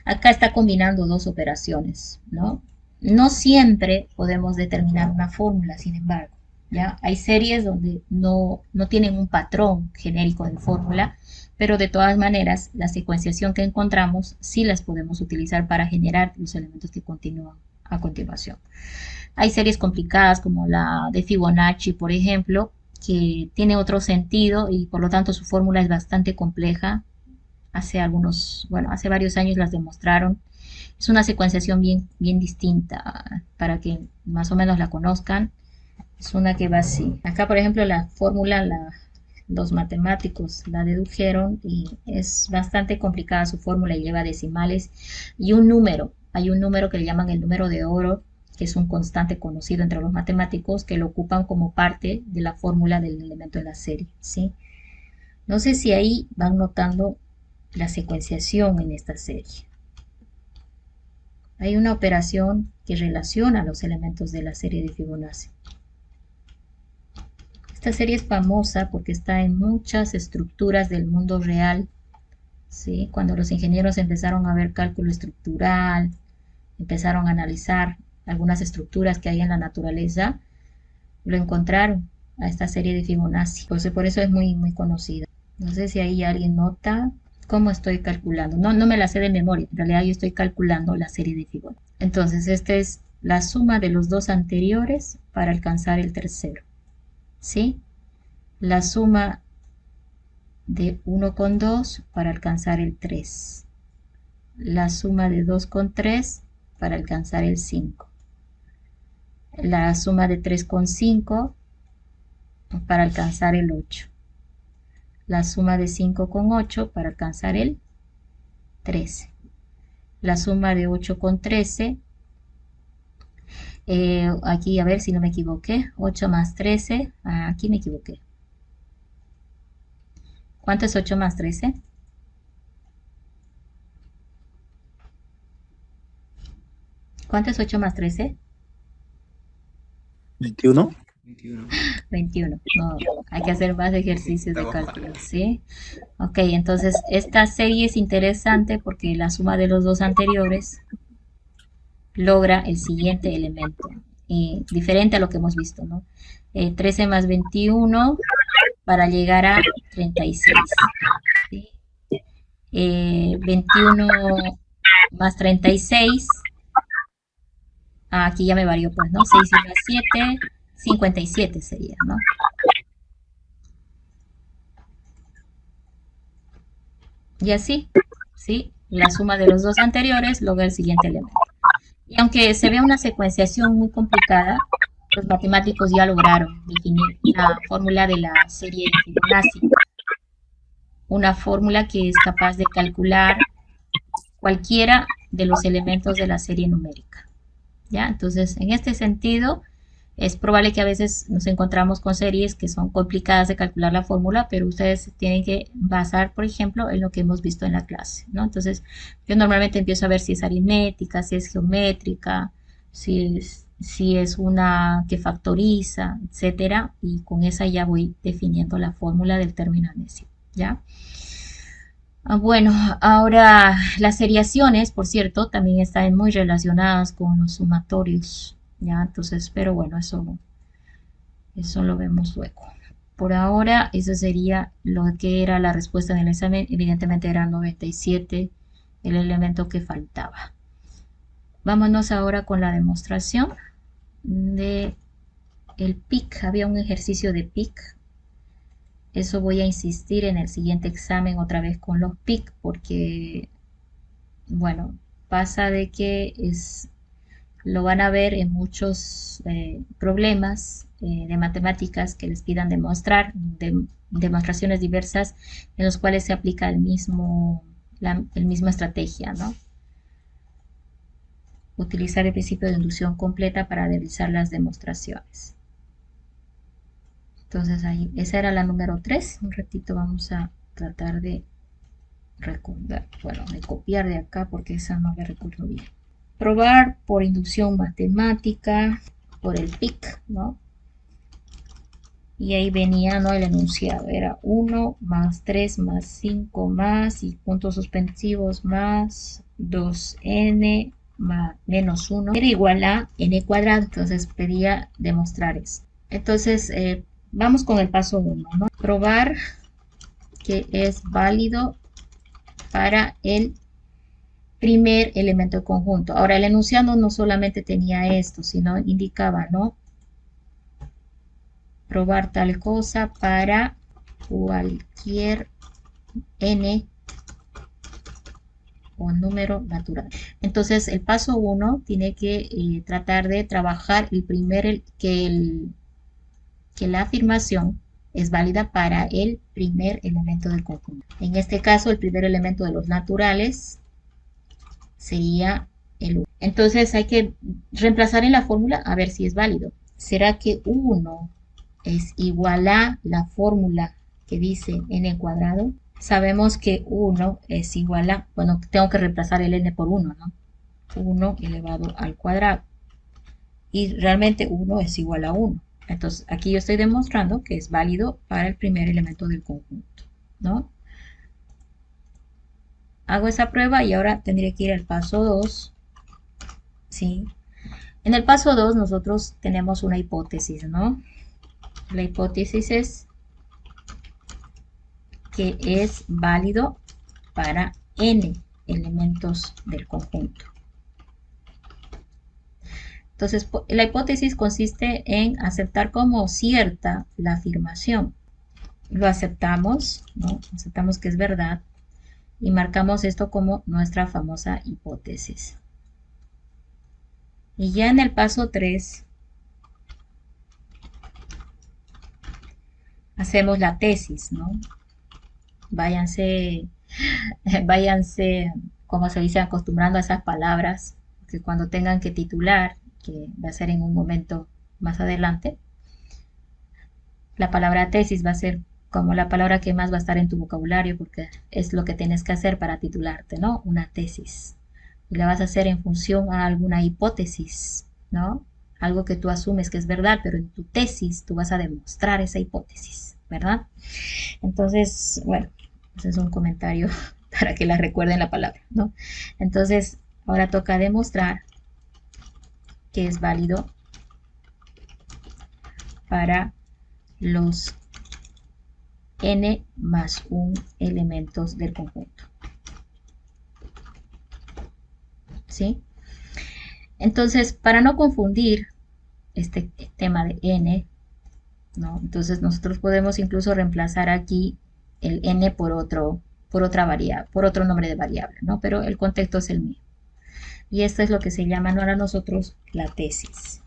Acá está combinando dos operaciones, ¿no? No siempre podemos determinar una fórmula, sin embargo, ¿ya? Hay series donde no tienen un patrón genérico de fórmula, pero de todas maneras la secuenciación que encontramos sí las podemos utilizar para generar los elementos que continúan a continuación. Hay series complicadas como la de Fibonacci, por ejemplo, que tiene otro sentido y por lo tanto su fórmula es bastante compleja. Hace varios años las demostraron. Es una secuenciación bien distinta para que más o menos la conozcan. Es una que va así. Acá, por ejemplo, la fórmula, los matemáticos la dedujeron y es bastante complicada su fórmula y lleva decimales y un número. Hay un número que le llaman el número de oro, que es un constante conocido entre los matemáticos, que lo ocupan como parte de la fórmula del elemento de la serie, ¿sí? No sé si ahí van notando la secuenciación en esta serie. Hay una operación que relaciona los elementos de la serie de Fibonacci. Esta serie es famosa porque está en muchas estructuras del mundo real, ¿sí? Cuando los ingenieros empezaron a ver cálculo estructural, empezaron a analizar algunas estructuras que hay en la naturaleza, lo encontraron a esta serie de Fibonacci. Por eso es muy conocida. No sé si ahí alguien nota cómo estoy calculando. No me la sé de memoria, en realidad yo estoy calculando la serie de Fibonacci. Entonces, esta es la suma de los dos anteriores para alcanzar el tercero, ¿sí? La suma de 1 con 2 para alcanzar el 3. La suma de 2 con 3 para alcanzar el 5. La suma de 3 con 5 para alcanzar el 8. La suma de 5 con 8 para alcanzar el 13. La suma de 8 con 13, aquí a ver si no me equivoqué, 8 más 13, aquí me equivoqué. ¿Cuánto es 8 más 13? ¿Cuánto es 8 más 13? 21. 21. 21. No, hay que hacer más ejercicios de cálculo, ¿sí? Ok, entonces esta serie es interesante porque la suma de los dos anteriores logra el siguiente elemento, diferente a lo que hemos visto, ¿no? 13 más 21 para llegar a 36, ¿sí? 21 más 36, aquí ya me varió, pues, ¿no? 6 más 7, 57 sería, ¿no? Y así, ¿sí? La suma de los dos anteriores logra el siguiente elemento. Y aunque se ve una secuenciación muy complicada, los matemáticos ya lograron definir la fórmula de la serie de Fibonacci. Una fórmula que es capaz de calcular cualquiera de los elementos de la serie numérica, ¿ya? Entonces, en este sentido, es probable que a veces nos encontramos con series que son complicadas de calcular la fórmula, pero ustedes tienen que basar, por ejemplo, en lo que hemos visto en la clase, ¿no? Entonces, yo normalmente empiezo a ver si es aritmética, si es geométrica, si es una que factoriza, etcétera, y con esa ya voy definiendo la fórmula del término necio, ¿ya? Bueno, ahora las seriaciones, por cierto, también están muy relacionadas con los sumatorios, ¿ya? Entonces, pero bueno, eso lo vemos luego. Por ahora, eso sería lo que era la respuesta en el examen. Evidentemente era 97 el elemento que faltaba. Vámonos ahora con la demostración de el PIC. Había un ejercicio de PIC. Eso voy a insistir en el siguiente examen otra vez con los PIC porque, bueno, pasa de que lo van a ver en muchos problemas de matemáticas que les pidan demostrar, demostraciones diversas en los cuales se aplica el misma estrategia, ¿no? Utilizar el principio de inducción completa para realizar las demostraciones. Entonces ahí, esa era la número 3. Un ratito vamos a tratar de recordar, bueno, de copiar de acá porque esa no la recuerdo bien. Probar por inducción matemática, por el PIC, ¿no? Y ahí venía, ¿no? El enunciado, era 1 más 3 más 5 más y puntos suspensivos más 2n más menos 1 era igual a n cuadrado. Entonces pedía demostrar eso. Entonces, vamos con el paso 1, ¿no? Probar que es válido para el primer elemento del conjunto. Ahora, el enunciado no solamente tenía esto, sino indicaba, ¿no? Probar tal cosa para cualquier n o número natural. Entonces, el paso 1 tiene que tratar de trabajar que la afirmación es válida para el primer elemento del conjunto. En este caso, el primer elemento de los naturales sería el 1. Entonces, hay que reemplazar en la fórmula a ver si es válido. ¿Será que 1 es igual a la fórmula que dice n cuadrado? Sabemos que 1 es igual a, bueno, tengo que reemplazar el n por 1, ¿no? 1 elevado al cuadrado. Y realmente 1 es igual a 1. Entonces, aquí yo estoy demostrando que es válido para el primer elemento del conjunto, ¿no? Hago esa prueba y ahora tendría que ir al paso 2, ¿sí? En el paso 2 nosotros tenemos una hipótesis, ¿no? La hipótesis es que es válido para n elementos del conjunto. Entonces, la hipótesis consiste en aceptar como cierta la afirmación. Lo aceptamos, ¿no? Aceptamos que es verdad y marcamos esto como nuestra famosa hipótesis. Y ya en el paso 3 hacemos la tesis, ¿no? Váyanse, como se dice, acostumbrando a esas palabras, que cuando tengan que titular, que va a ser en un momento más adelante, la palabra tesis va a ser como la palabra que más va a estar en tu vocabulario, porque es lo que tienes que hacer para titularte, ¿no? Una tesis. Y la vas a hacer en función a alguna hipótesis, ¿no? Algo que tú asumes que es verdad, pero en tu tesis tú vas a demostrar esa hipótesis, ¿verdad? Entonces, bueno, ese es un comentario para que la recuerden la palabra, ¿no? Entonces, ahora toca demostrar que es válido para los n más 1 elementos del conjunto. ¿Sí? Entonces, para no confundir este tema de n, ¿no? Entonces nosotros podemos incluso reemplazar aquí el n por otra variable, por otro nombre de variable, ¿no? Pero el contexto es el mismo. Y esto es lo que se llama ahora nosotros la tesis.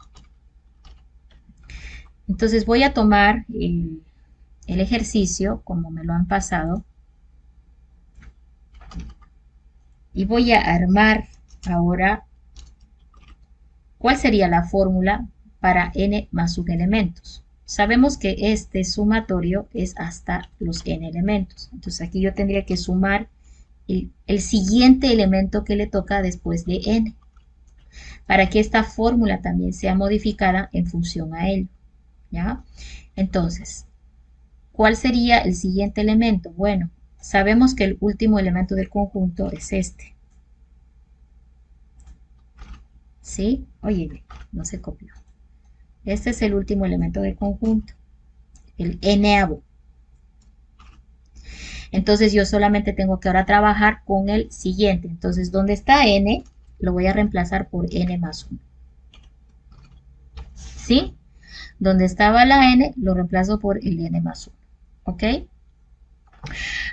Entonces voy a tomar el ejercicio como me lo han pasado y voy a armar ahora cuál sería la fórmula para n más 1 elementos. Sabemos que este sumatorio es hasta los n elementos. Entonces aquí yo tendría que sumar el siguiente elemento que le toca después de n, para que esta fórmula también sea modificada en función a ello, ¿ya? Entonces, ¿cuál sería el siguiente elemento? Bueno, sabemos que el último elemento del conjunto es este. ¿Sí? Oye, no se copió. Este es el último elemento del conjunto, el n-avo. Entonces yo solamente tengo que ahora trabajar con el siguiente. Entonces, ¿dónde está n? Lo voy a reemplazar por n más 1. ¿Sí? Donde estaba la n, lo reemplazo por el n más 1. ¿Ok?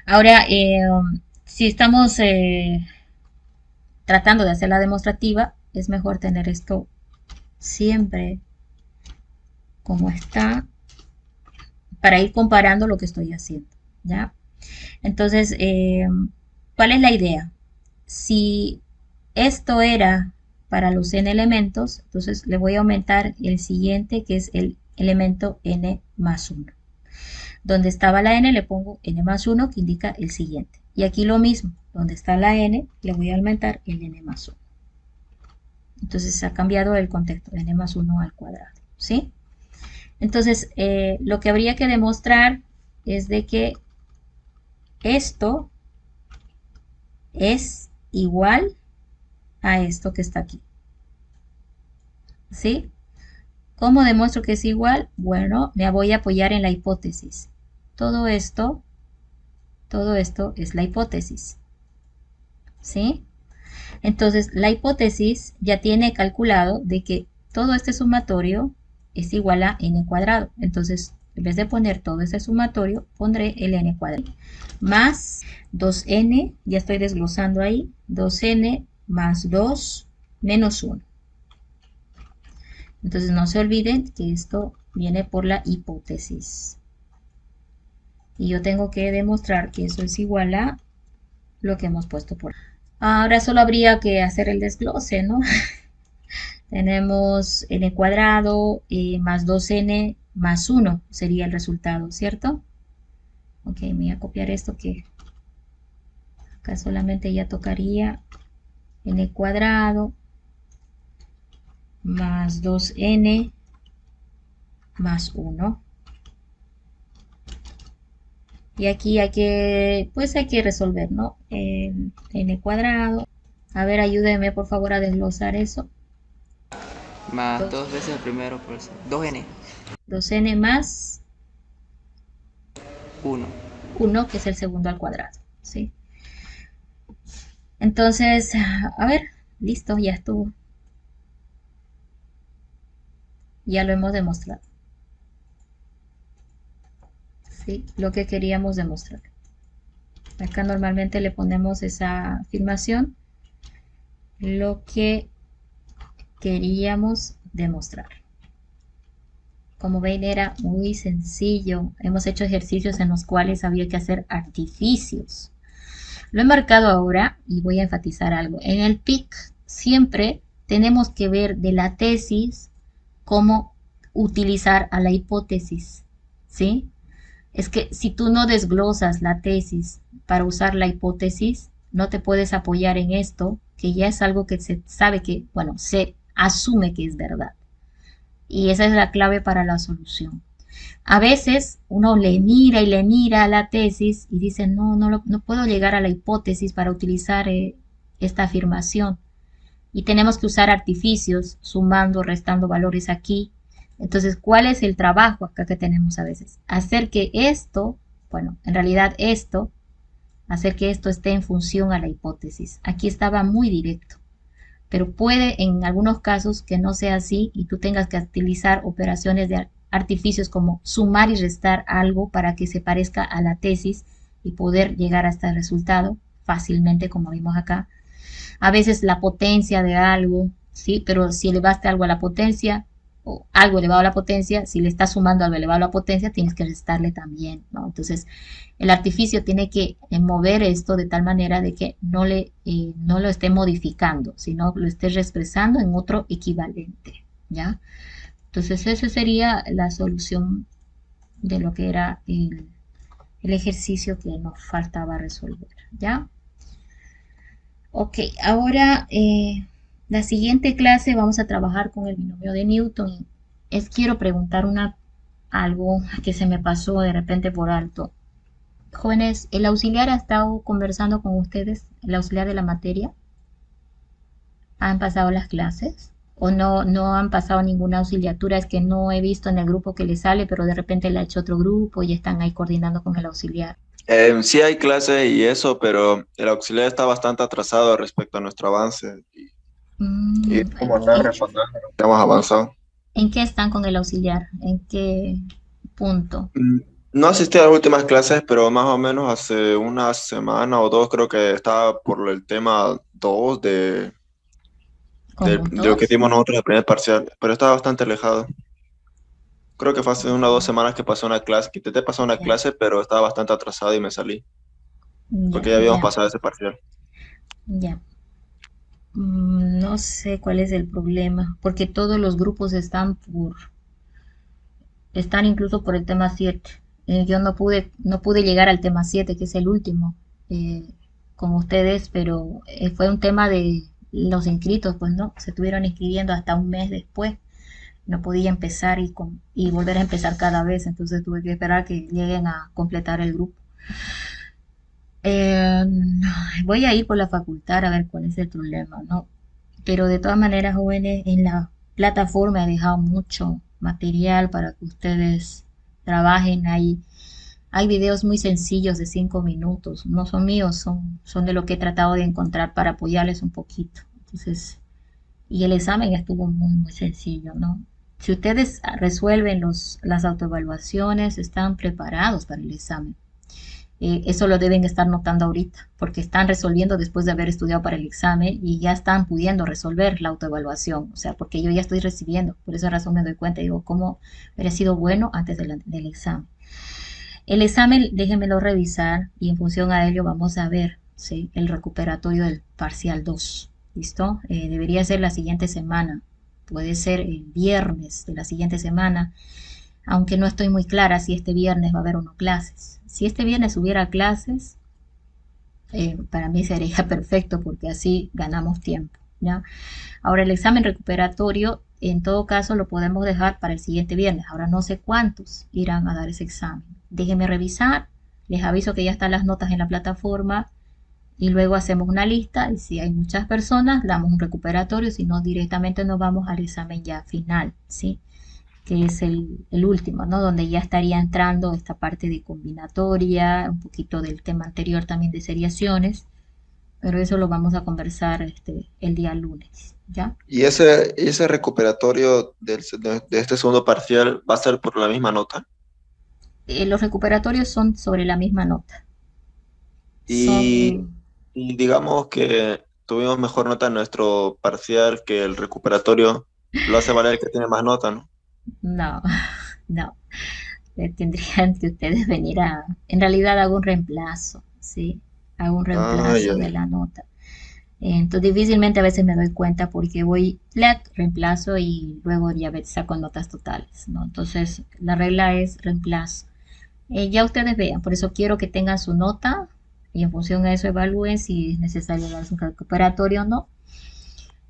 Ahora, si estamos tratando de hacer la demostrativa, es mejor tener esto siempre como está para ir comparando lo que estoy haciendo, ¿ya? Entonces, ¿cuál es la idea? Si esto era para los n elementos, entonces le voy a aumentar el siguiente, que es el elemento n más 1. Donde estaba la n le pongo n más 1, que indica el siguiente. Y aquí lo mismo, donde está la n le voy a aumentar el n más 1. Entonces se ha cambiado el contexto, n más 1 al cuadrado, ¿sí? Entonces, lo que habría que demostrar es de que esto es igual a esto que está aquí, ¿sí? ¿Cómo demuestro que es igual? Bueno, me voy a apoyar en la hipótesis. Todo esto Todo esto es la hipótesis, ¿sí? Entonces, la hipótesis ya tiene calculado de que todo este sumatorio es igual a n cuadrado. Entonces, en vez de poner todo este sumatorio, pondré el n cuadrado. Más 2n, ya estoy desglosando ahí, 2n más 2 menos 1. Entonces, no se olviden que esto viene por la hipótesis. Y yo tengo que demostrar que eso es igual a lo que hemos puesto por ahí. Ahora solo habría que hacer el desglose, ¿no? Tenemos n cuadrado más 2n más 1 sería el resultado, ¿cierto? Ok, me voy a copiar esto que acá solamente ya tocaría n cuadrado más 2n más 1. Y aquí hay que, pues hay que resolver, ¿no? N cuadrado. A ver, ayúdenme por favor a desglosar eso. Más Dos. 2 veces el primero por el 2n. 2n más 1. 1, que es el segundo al cuadrado, ¿sí? Entonces, a ver, listo, ya estuvo. Ya lo hemos demostrado. ¿Sí? Lo que queríamos demostrar. Acá normalmente le ponemos esa afirmación. Lo que queríamos demostrar. Como ven, era muy sencillo. Hemos hecho ejercicios en los cuales había que hacer artificios. Lo he marcado ahora y voy a enfatizar algo. En el PIC siempre tenemos que ver de la tesis cómo utilizar a la hipótesis, ¿sí? Es que si tú no desglosas la tesis para usar la hipótesis, no te puedes apoyar en esto, que ya es algo que se sabe que, bueno, se asume que es verdad. Y esa es la clave para la solución. A veces uno le mira y le mira a la tesis y dice, no puedo llegar a la hipótesis para utilizar esta afirmación. Y tenemos que usar artificios, sumando, restando valores aquí. Entonces, ¿cuál es el trabajo acá que tenemos a veces? Hacer que esto, bueno, en realidad esto, hacer que esto esté en función a la hipótesis. Aquí estaba muy directo, pero puede en algunos casos que no sea así y tú tengas que utilizar operaciones de artificios como sumar y restar algo para que se parezca a la tesis y poder llegar a este resultado fácilmente, como vimos acá. A veces la potencia de algo, ¿sí? Pero si elevaste algo a la potencia, o algo elevado a la potencia, si le estás sumando algo elevado a la potencia, tienes que restarle también, ¿no? Entonces, el artificio tiene que mover esto de tal manera de que no lo esté modificando, sino lo esté expresando en otro equivalente, ¿ya? Entonces, esa sería la solución de lo que era el ejercicio que nos faltaba resolver, ¿ya? Ok, ahora la siguiente clase vamos a trabajar con el binomio de Newton. Quiero preguntar algo que se me pasó de repente por alto. Jóvenes, ¿el auxiliar ha estado conversando con ustedes? ¿El auxiliar de la materia? ¿Han pasado las clases? ¿O no han pasado ninguna auxiliatura? Es que no he visto en el grupo que les sale, pero de repente le ha hecho otro grupo y están ahí coordinando con el auxiliar. Sí hay clases y eso, pero el auxiliar está bastante atrasado respecto a nuestro avance. Y como no respondemos, hemos avanzado. ¿En qué están con el auxiliar? ¿En qué punto? No asistí a las últimas clases, pero más o menos hace una semana o dos creo que estaba por el tema 2 de lo que dimos nosotros el primer parcial, pero estaba bastante alejado. Creo que fue hace 1 o 2 semanas que pasé una clase, que intenté pasar una clase, pero estaba bastante atrasado y me salí. Porque ya habíamos pasado ese parcial. Ya. No sé cuál es el problema, porque todos los grupos están incluso por el tema 7. Yo no pude llegar al tema 7, que es el último, con ustedes, pero fue un tema de los inscritos, pues no, se estuvieron inscribiendo hasta un mes después. No podía empezar y volver a empezar cada vez, entonces tuve que esperar que lleguen a completar el grupo. Voy a ir por la facultad a ver cuál es el problema, ¿no? Pero de todas maneras, jóvenes, en la plataforma he dejado mucho material para que ustedes trabajen ahí. Hay videos muy sencillos de 5 minutos, no son míos, son de lo que he tratado de encontrar para apoyarles un poquito. Entonces, y el examen estuvo muy, muy sencillo, ¿no? Si ustedes resuelven las autoevaluaciones, están preparados para el examen. Eso lo deben estar notando ahorita, porque están resolviendo después de haber estudiado para el examen y ya están pudiendo resolver la autoevaluación. O sea, porque yo ya estoy recibiendo, por esa razón me doy cuenta, digo, cómo hubiera sido bueno antes del examen. El examen, déjenmelo revisar y en función a ello vamos a ver, ¿sí?, el recuperatorio del parcial 2. ¿Listo? Debería ser la siguiente semana. Puede ser el viernes de la siguiente semana, aunque no estoy muy clara si este viernes va a haber o no clases. Si este viernes hubiera clases, para mí sería perfecto porque así ganamos tiempo, ¿ya? Ahora el examen recuperatorio, en todo caso, lo podemos dejar para el siguiente viernes. Ahora no sé cuántos irán a dar ese examen. Déjenme revisar. Les aviso que ya están las notas en la plataforma y luego hacemos una lista y si hay muchas personas, damos un recuperatorio, si no, directamente nos vamos al examen ya final, ¿sí? Que es el último, ¿no? Donde ya estaría entrando esta parte de combinatoria, un poquito del tema anterior también de seriaciones, pero eso lo vamos a conversar el día lunes, ¿ya? ¿Y ese recuperatorio de este segundo parcial va a ser por la misma nota? Los recuperatorios son sobre la misma nota. Y, Son, y digamos que tuvimos mejor nota en nuestro parcial que el recuperatorio, lo hace valer que tiene más nota, ¿no? no, no. Tendrían que ustedes venir en realidad hago un reemplazo, ¿sí? Hago un Ah, ya, reemplazo de la nota. Entonces difícilmente a veces me doy cuenta porque voy, clac, reemplazo y luego ya saco notas totales, ¿no? Entonces la regla es reemplazo. Ya ustedes vean, por eso quiero que tengan su nota y en función a eso evalúen si es necesario dar un recuperatorio o no.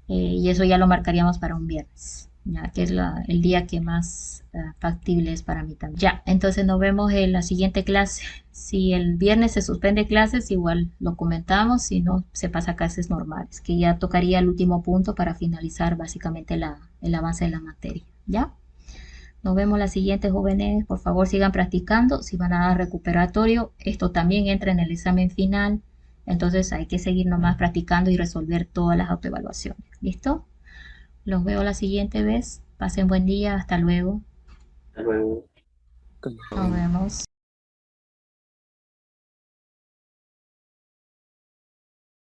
Y eso ya lo marcaríamos para un viernes, ya que es el día que más factible es para mí también. Ya, entonces nos vemos en la siguiente clase. Si el viernes se suspende clases, igual lo comentamos, si no, se pasa a clases normales, que ya tocaría el último punto para finalizar básicamente el avance de la materia. ¿Ya? Nos vemos la siguiente, jóvenes. Por favor, sigan practicando. Si van a dar recuperatorio, esto también entra en el examen final. Entonces hay que seguir nomás practicando y resolver todas las autoevaluaciones. ¿Listo? Los veo la siguiente vez. Pasen buen día. Hasta luego. Hasta luego. Nos vemos.